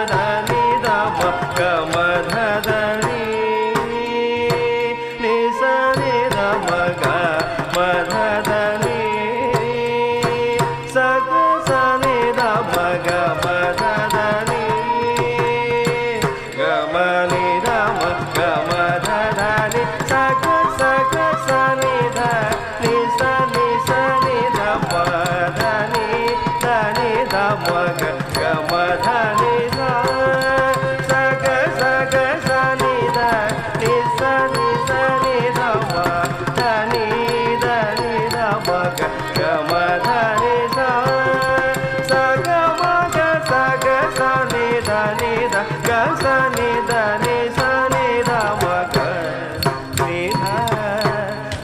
ध नि ध म ग म ध ध नि த நி த க ச நி த நி ச நி த ம க நி த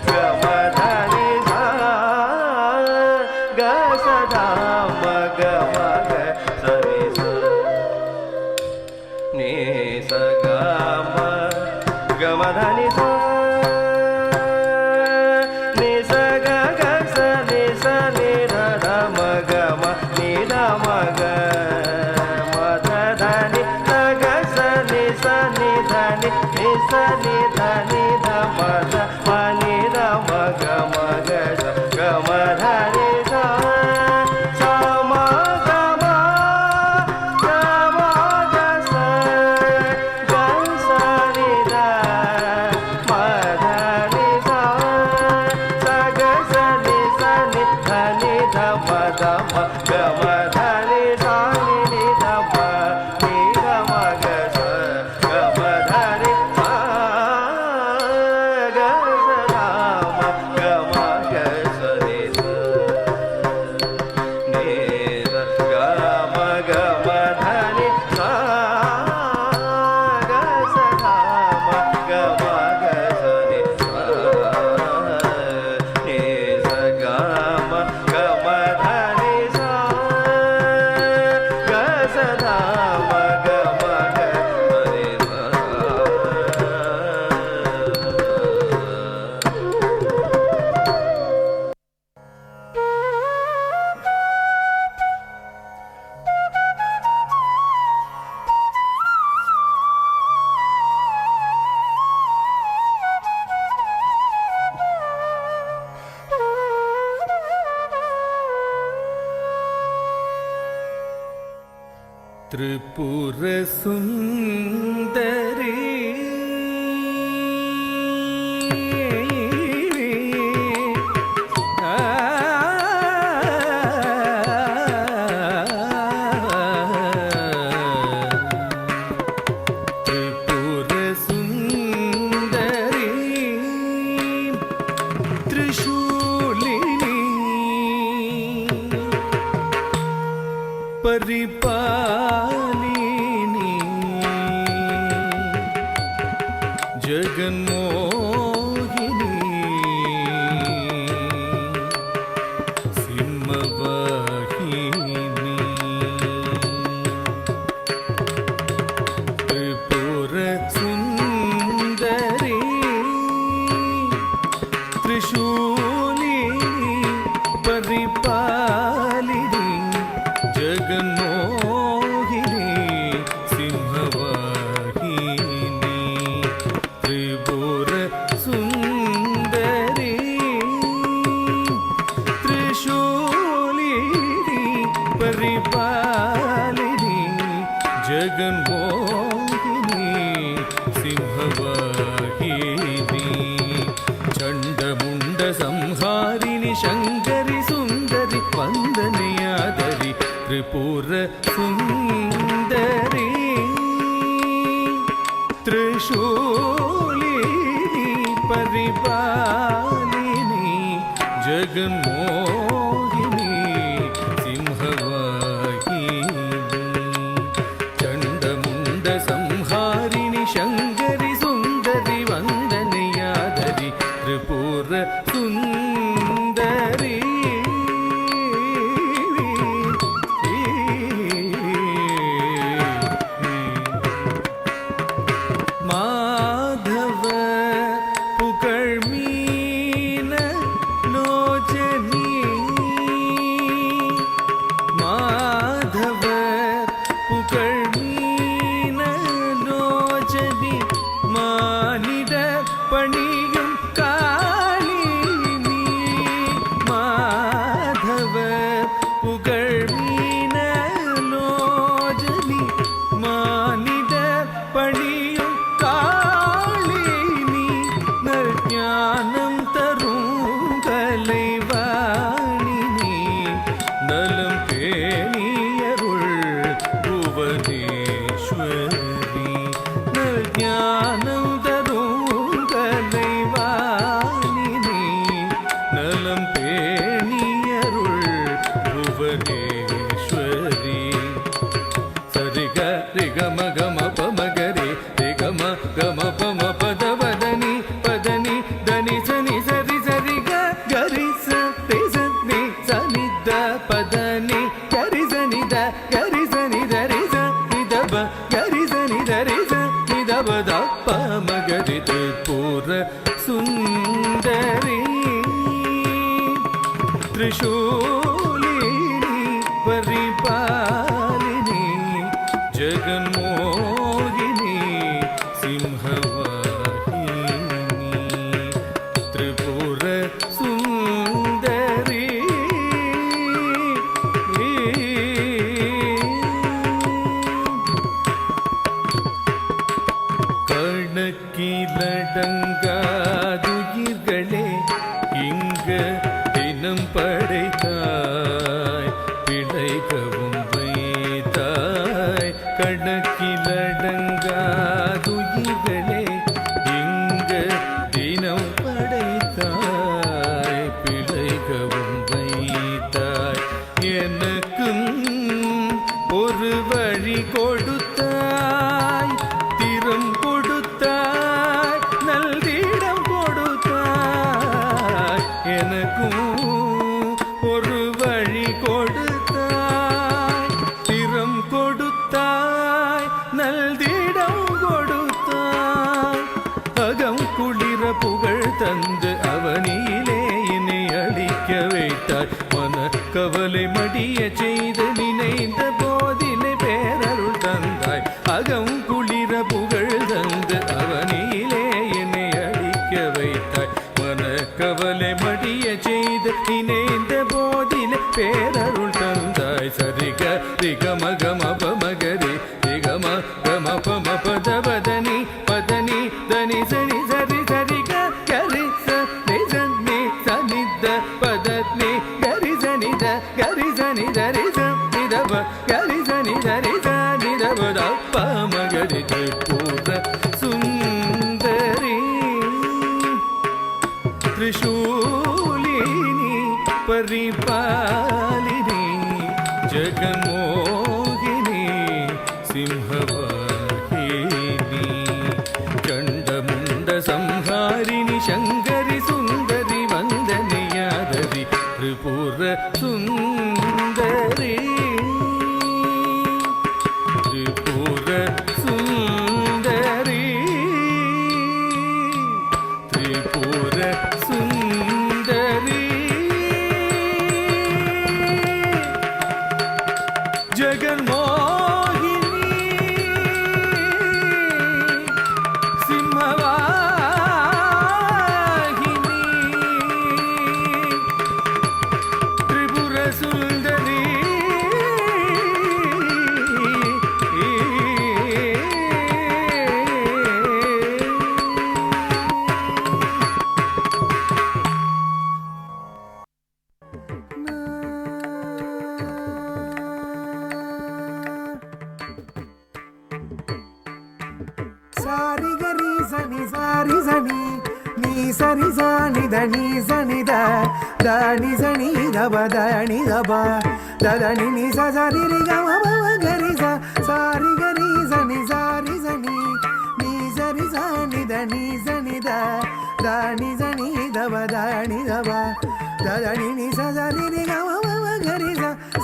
க ம த நி ச க ச த ம க ம க ச நி ச நி ச க ம க ம த நி ச நி ச க க ச நி ச நி த த ம க ம நி த ம க ம த த நி த க ச நி ச நி த நி நி ச நி த நி த ம த ம நி த ம க ம க ச க ம த நி ச ச ம க ம க ம க ச க ச நி த ம த நி ச ச க ச நி ச நி த நி த ம த ம க ம த நி ச நி நி த ம நி த ம க ச க ம த நி ச க ச த ம க ம க ச நி ச நி த க ம க ம த நி ச க ச த ம க ம க ச நி ச நி ச க ம க ம த நி ச க ச த ம க ம க ச நி ச त्रिपुर सुंदरी त्रिपुर सुंदरी त्रिशूलिनी परिपालिनी जगन्मोहिनी सिंहवाहिनी त्रिपुर सुंदरी त्रिशूलिनी परिपालिनी जगन्मोहिनी सिंहवाहिनी त्रिपुर सुंदरी त्रिशूलिनी परिपालिनी जगन्मोहिनी सिंहवाहिनी चण्डमुण्ड संहारिणि शङ्करि सुन्दरि वन्दनयादरि त्रिपुर सुन्दरी त्रिशूलिनी परिपालिनी जगन्मोहिनी सिंहवाहिनी चण्डमुण्ड संहारिणि शङ्करि सुन्दरि वन्दनयादरि त्रिपुर सुन्दरी Madhava புகழ்மீன Lochani ri ga ma pa ma ga re ga ma pa ma pa da ba da ni da ni sa ri ga ri sa ni sa ni da pa da ni ga ri sa ni da ri sa ni da ba ga ri sa ni da ba da pa ma ga ri Tripura Sundari Trishulini Paripalini Jaganmogini Simhavahini Tripura Sundari கணக்கிலடங்காதுயிர்களே இங்க தினம் படைத்தாய் பிழைக்கவும் வைத்தாய் கணக்கிலடங்காதுயிர்களே இங்க தினம் படைத்தாய் பிழைக்கவும் வைத்தாய் எனக்கும் ஒரு வழி கொடுத்தாய் திறம் கொடுத்தாய் நல்திடம் கொடுத்தாய் எனக்கும் ஒரு வழி கொடுத்தாய் திறம் கொடுத்தாய் நல்திடம் கொடுத்தாய் அகம் குளிர புகழ் தந்து அவனிலே என்னை அழிக்க வைத்தாய் மன கவலை மடிய செய்து நினைந்த போதிலே பேரருள் தந்தாய் அகம் குளிர புகழ் தந்து அவனிலே என்னை அழிக்க வைத்தாய் மன கவலை மடிய செய்து நினைந்த போதிலே பேரருள் தந்தாய் சரிக ரிக மக மப மகரி ரிக மக மப மப தபதனி பதனி தனி சனி சரி சரிக கரி சனி சனி சனித பதனி கரி சனித கரி சனி தரி சனிதப கரி சனி தரி சனிதப தப்ப மகரி திரிபுர சுந்தரி त्रिशूलिनी परिपालिनी जगन्मोहिनी सिंहवाहिनी चण्डमुण्ड संहारिणि शङ्करि सुन्दरि वन्दनीयादरि त्रिपुर सुन्दरी त्रिपुर सुन्दरी त्रिपुर सुन्दरी जगन्मोहिनी सिंहवाहिनी त्रिपुर सुन्दरी సారి గరి సని సారి సని నీ సని సాని దని సని దని సని దబ దని దబ దదని ని సరి రి గ మ గరి సారి గరి సని సారి సని నీ సరి సాని దని సని దని సని దబ దని దబ దదని ని సరి రి గ మ గరి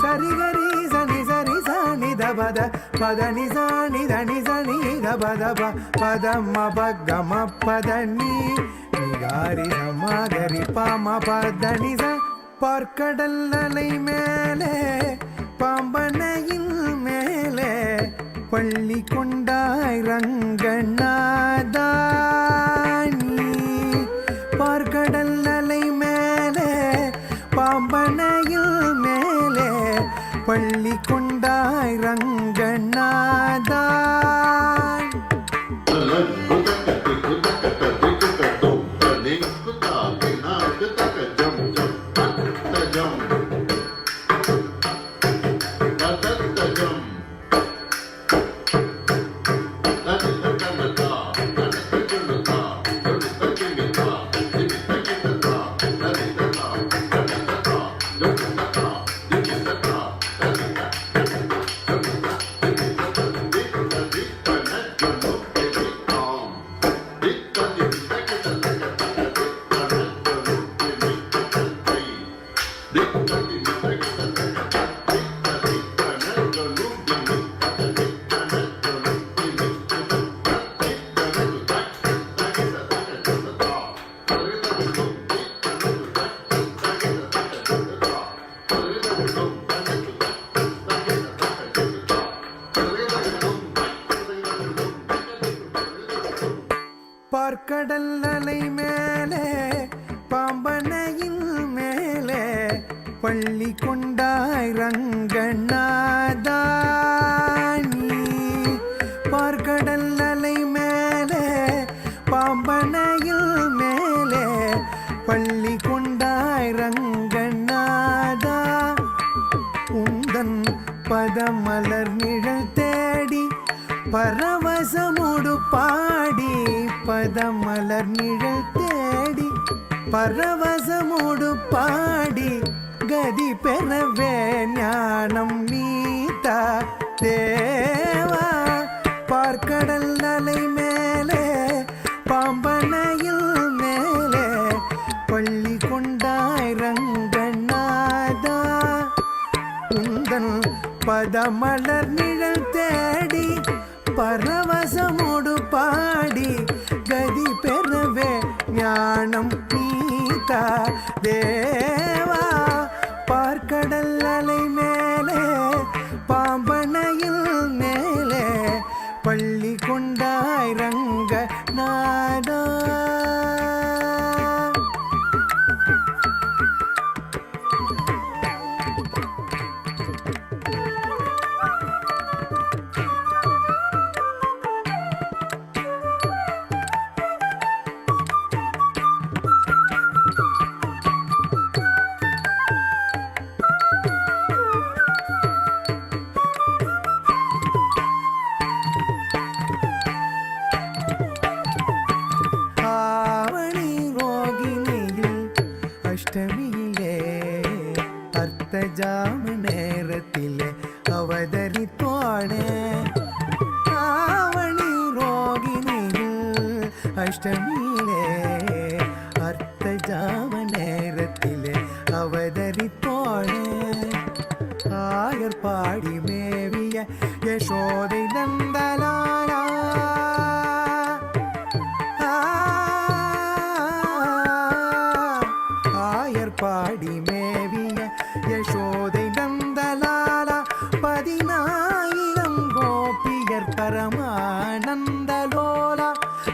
సరి గరి సని సరి సాని దబ ద పదని సాని దని సని దబ దబ పదమ పగమ పదని நிகாரி சமாகரி பாம பதனி பார்க்கடல் அலை மேலே பாம்பனையின் மேலே பள்ளி கொண்டாய் ரங்கநாதானி பார்க்கடல் அலை மேலே பாம்பனையில் மேலே பள்ளி கொண்டாய் ரங்கநாதான் பார்க்கடல் அலை மேலே பாம்பனையின் மேலே பள்ளி கொண்டாய் ரங்கநாதா நீ. பார்க்கடல் அலை மேலே பாம்பனையில் மேலே பள்ளி கொண்டாய் ரங்கநாதா. உந்தன் பதமலர் நிழல் தேடி பரவசமோடு பாடி, பதமலர் நிழல் தேடி பரவசமோடு பாடி, கதி பெறவே ஞானம் நீதா தேவா. பார்க்கடல் அலை மேலே பாம்பனையில் மேலே பள்ளி கொண்டாய் ரங்கநாதா. உந்தன் பதமலர் நிழல் தேடி பரவசமோடு பாடி, கதி பெறவே ஞானம் நீதா தேவா. பார்க்கடல் அலை மேலே பாம்பனையில் மேலே பள்ளி கொண்டாய் ரங்கநாதா. அஷ்டமியிலே அர்த்தஜாம நேரத்திலே அவதரித்தோனே. ஆவணி ரோகிணியில் அஷ்டமியிலே அர்த்தஜாம நேரத்திலே அவதரித்தோனே. ஆயர் பாடி மேவிய யசோதை நந்தலாலா. பாடி மேவிய யசோதை நந்தலாலா. 10,000 கோபியர் பரமானந்தலோலா.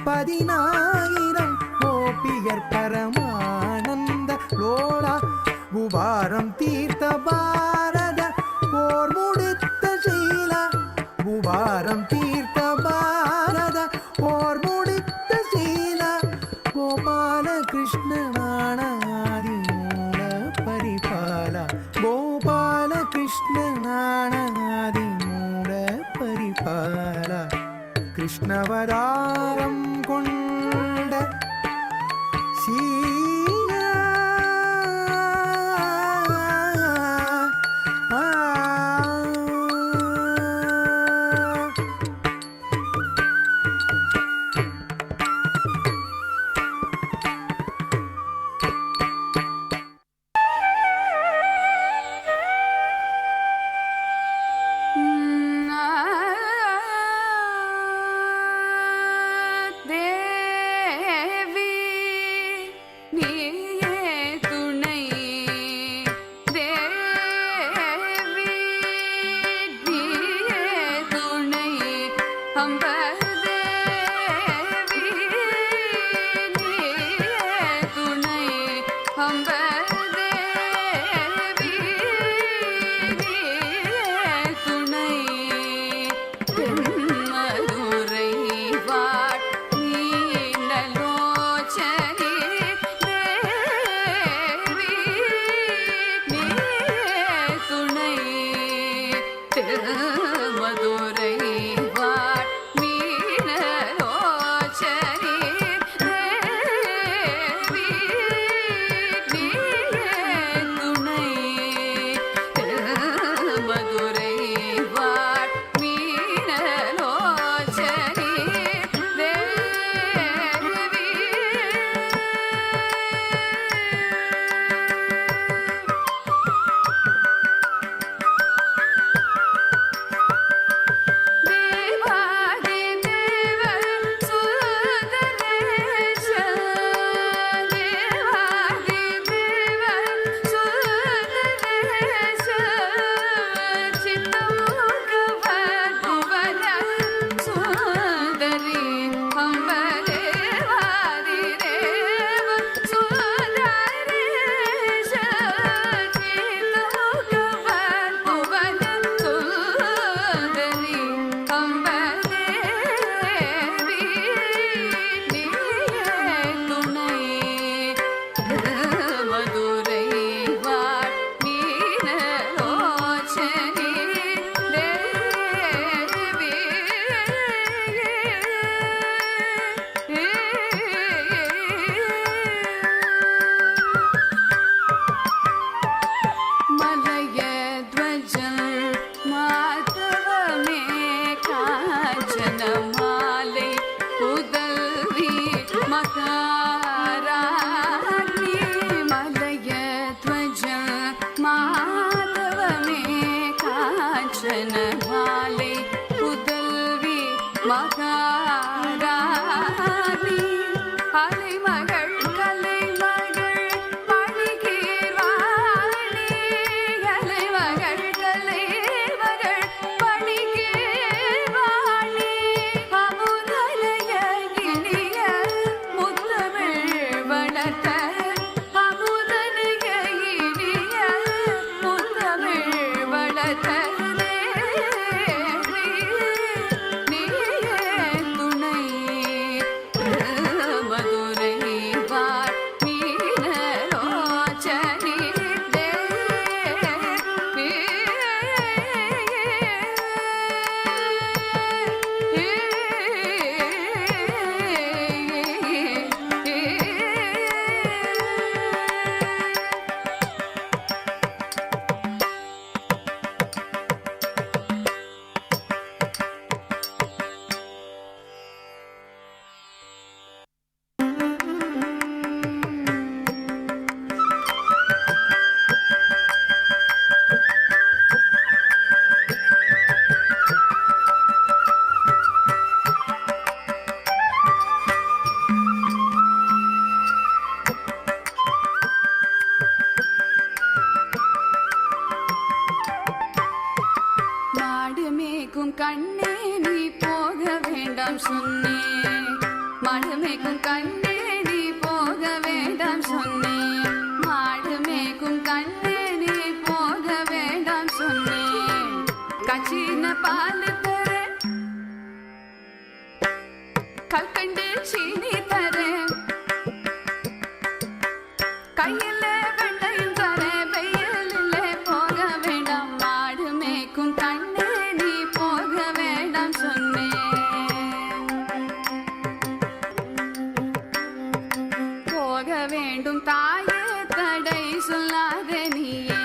10,000 கோபியர் பரமானந்த லோலா. புவாரம் தீர்த்த பாரத போர் முடித்த சீலா. புவாரம் தீர்த்த பாரத போர் முடித்த சீலா. கோபால கிருஷ்ணனான கோபால கிருஷ்ணனானாதிமூட பரிபால. கிருஷ்ணவதாரம் கொண்ட சீலா. மதுரை வாட் மீ மகாராணி அலைமகள் கலைமகள் பணிகேர்வாணி அலைமகள் கலைமகள் பணிகேர்வாணி அமுதலைய இனிய முத்தமிழ் வளர்த்த அமுதலைய இனிய முத்தமிழ் வளர்த்த கண்ணே நீ போக வேண்டாம் சொன்னேன் மாடுமேக்கும் கண்ணே நீ போக வேண்டாம் சொன்னேன் மாடுமேக்கும் கண்ணே நீ போக வேண்டாம் சொன்னேன் கச்சின பால் தர கல்கண்டு சீனி தர கையில் வெண்டையும் தர வெயிலில் போக வேண்டாம் மாடுமேக்கும் கண்ணே நீ போக வேண்டாம் சொன்னேன் போக வேண்டும் தாயே தடை சொல்லாதே நீயே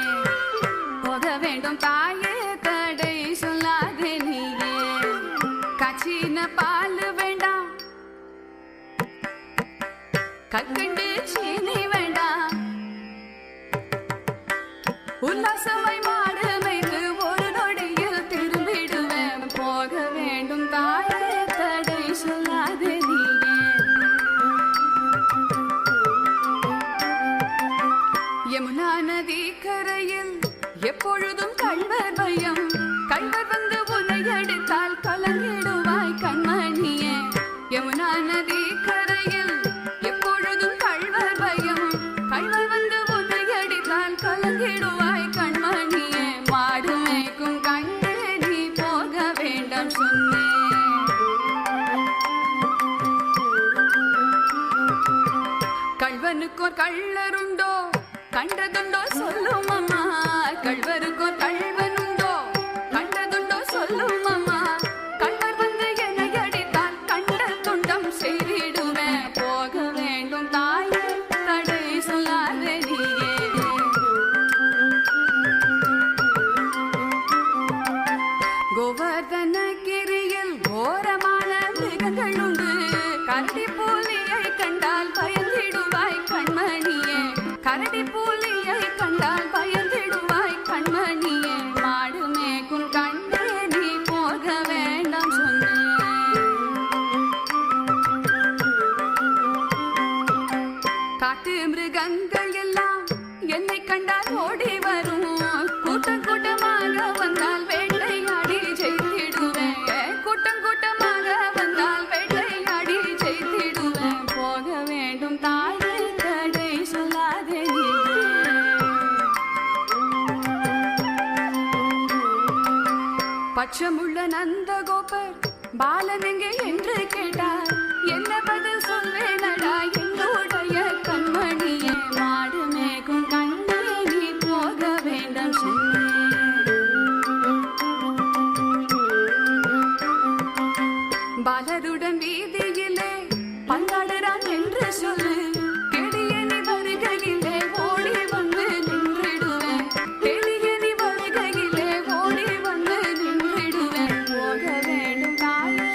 போக வேண்டும் தாயே தடை சொல்லாதே நீயே கச்சின பால் வேண்டாம் கற்கண்டு சீனி வேண்டாம் உல்லாசமாய் மாடு வைத்து ஒரு நொடியில் திரும்பிடுவேன் போக வேண்டும் தாயே தடை சொல்லாதே நீயே யமுனா நதி கரையில் எப்பொழுதும் கள்வர் பயம் கள்வர் வந்து உன்னை அடித்தால் கலங்கிடுவாய் கண்மணியே யமுனா நதி கரையில் எப்பொழுதும் கள்வர் பயம் கள்வர் வந்து உன்னை அடித்தால் கலங்கிடுவாய் கண்மணியே மாடு மேய்க்கும் கண்ணே நீ போக வேண்டாம் சொன்னேன் கள்வனுக்கோர் கள்ளருண்டோ கண்டதுண்டோ சொல்லும் அம்மா கள்வருக்கோர் கள்வனுண்டோ கண்டதுண்டோ சொல்லும் அம்மா கள்வர் வந்து என்னை அடித்தால் கண்ட துண்டம் செய்திடுவேன் போக வேண்டும் தாயே தடை சொல்லாதே நீயே கோவர்தனகிரியில் கோரமான மிருகங்கள் உண்டு கரடி பூலியை கண்டால் பயந்திடுவாய் கண்மணியே கரடி பூலியை கண்டால் பயந்திடுவாய் கண்மணியே மாடு மேய்க்கும் கண்ணே நீ போக வேண்டாம் சொன்னேன் காட்டு மிருகங்கள் எல்லாம் என்னை கண்டால் ஓடி வரும் கூட்டம் கூட்டமாக வந்தால் வேட்டையாடி ஜெயித்திடுவேன் கூட்டம் கூட்டமாக வந்தால் வேட்டையாடி ஜெயித்திடுவேன் போக வேண்டும் தாயே தடை சொல்லாதே பட்சமுள்ள நந்தகோபர் பாலன் எங்கே என்று கேட்டார் என்ன பதில் சொல்வேனடா என்னுடைய கண்மணியே மாடு மேகும் கண்ணே நீ போக வேண்டாம் பாலருடன் வீதியிலே பந்தாடுறான் என்று சொல்லு கெடிய நீ வருகையிலே ஓடி வந்து நின்றிடுவேன் கெடிய நீ வருகையிலே ஓடி வந்து நின்றிடுவேன் போக வேண்டும் தாயே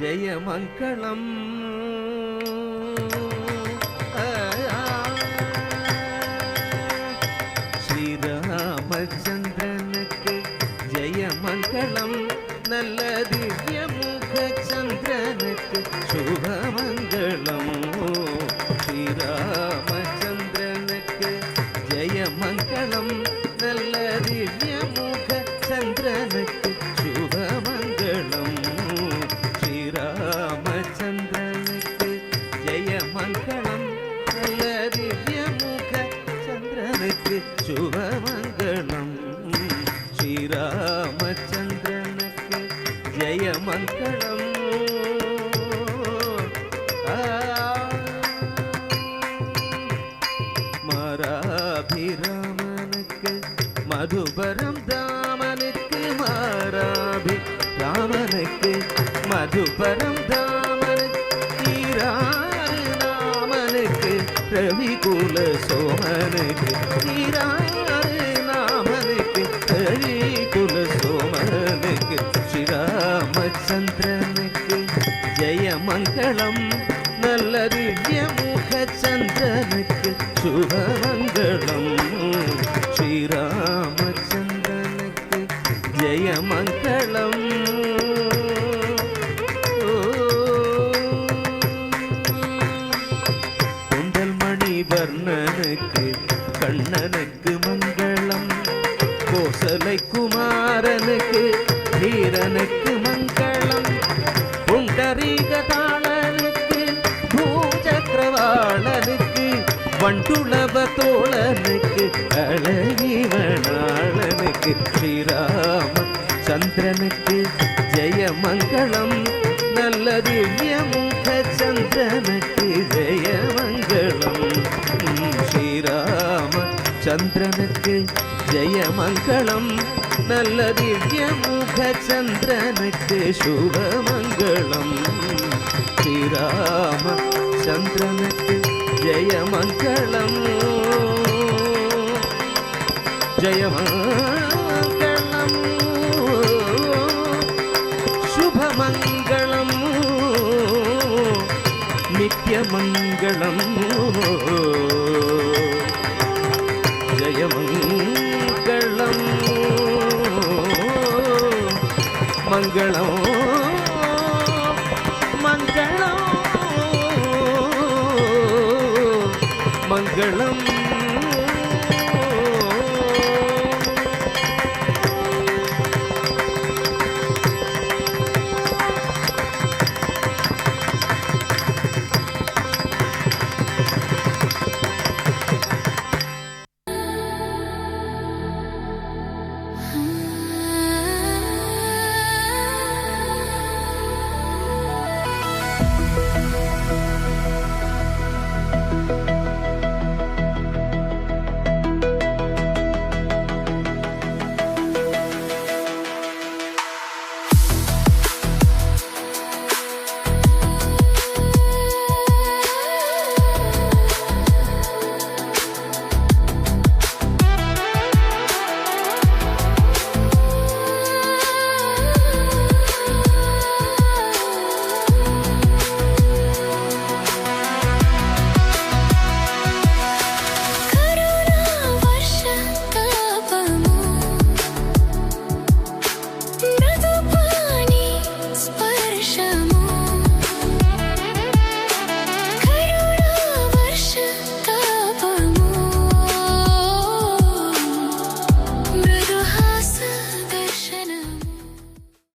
ஜெயமங்களம் ஸ்ரீராமச்சந்திரனுக்கு ஜெயமங்களம் நல்ல திவ்யமுக சந்திரனுக்கு சுபமங்களம் ஸ்ரீராமச்சந்திரனுக்கு ஜெயமங்களம் நல்ல திவ்யமுக சந்திரனுக்கு சுபமங்களம் ஸ்ரீராமச்சந்திரனுக்கு ஜெயமங்களம் நல்ல திவ்யமுக சந்திரனுக்கு சுபமங்களம் ஸ்ரீராமச்சந்திரனுக்கு ஜெயமங்களம் மாராபிராமனுக்கு மதுபரம் தாமனுக்கு மாராபிராமனுக்கு மதுபரம் தாமனுக்கு நாமனுக்கு ரவிகுல சோமனுக்கு நாமனுக்கு ரவிகுல சோமனுக்கு ஸ்ரீராமச்சந்திரனுக்கு ஜெயமங்களம் நல்ல திவ்யமுக சந்திரனுக்கு சுபமங்களம் ஸ்ரீராமச்சந்திரனுக்கு ஜெயமங்களம் குண்டல் மணி வர்ணனுக்கு கண்ணனுக்கு மங்களம் கோசலை குமாரனுக்கு வீரனுக்கு மங்களம் புண்டரீக தாளனுக்கு பூச்சக்கரவாளனுக்கு வண்டுளவ தோழனுக்கு அழகிவனாளனுக்கு ஸ்ரீராம சந்திரனுக்கு ஜெயமங்களம் நல்ல திவ்யமுக சந்திரனுக்கு ஜெயமங்களம் ஸ்ரீராம சந்திரனுக்கு ஜெயமங்களம் நல்ல திவ்யமுக சந்திரனுக்கு சுபமங்களம் ஸ்ரீராம சந்திரனுக்கு ஜெயமங்களம் ஜெயமங்களம் சுபமங்களம் நித்யமங்களம் ஜெயமங்களம் மங்களம் மங்களம் மங்களம்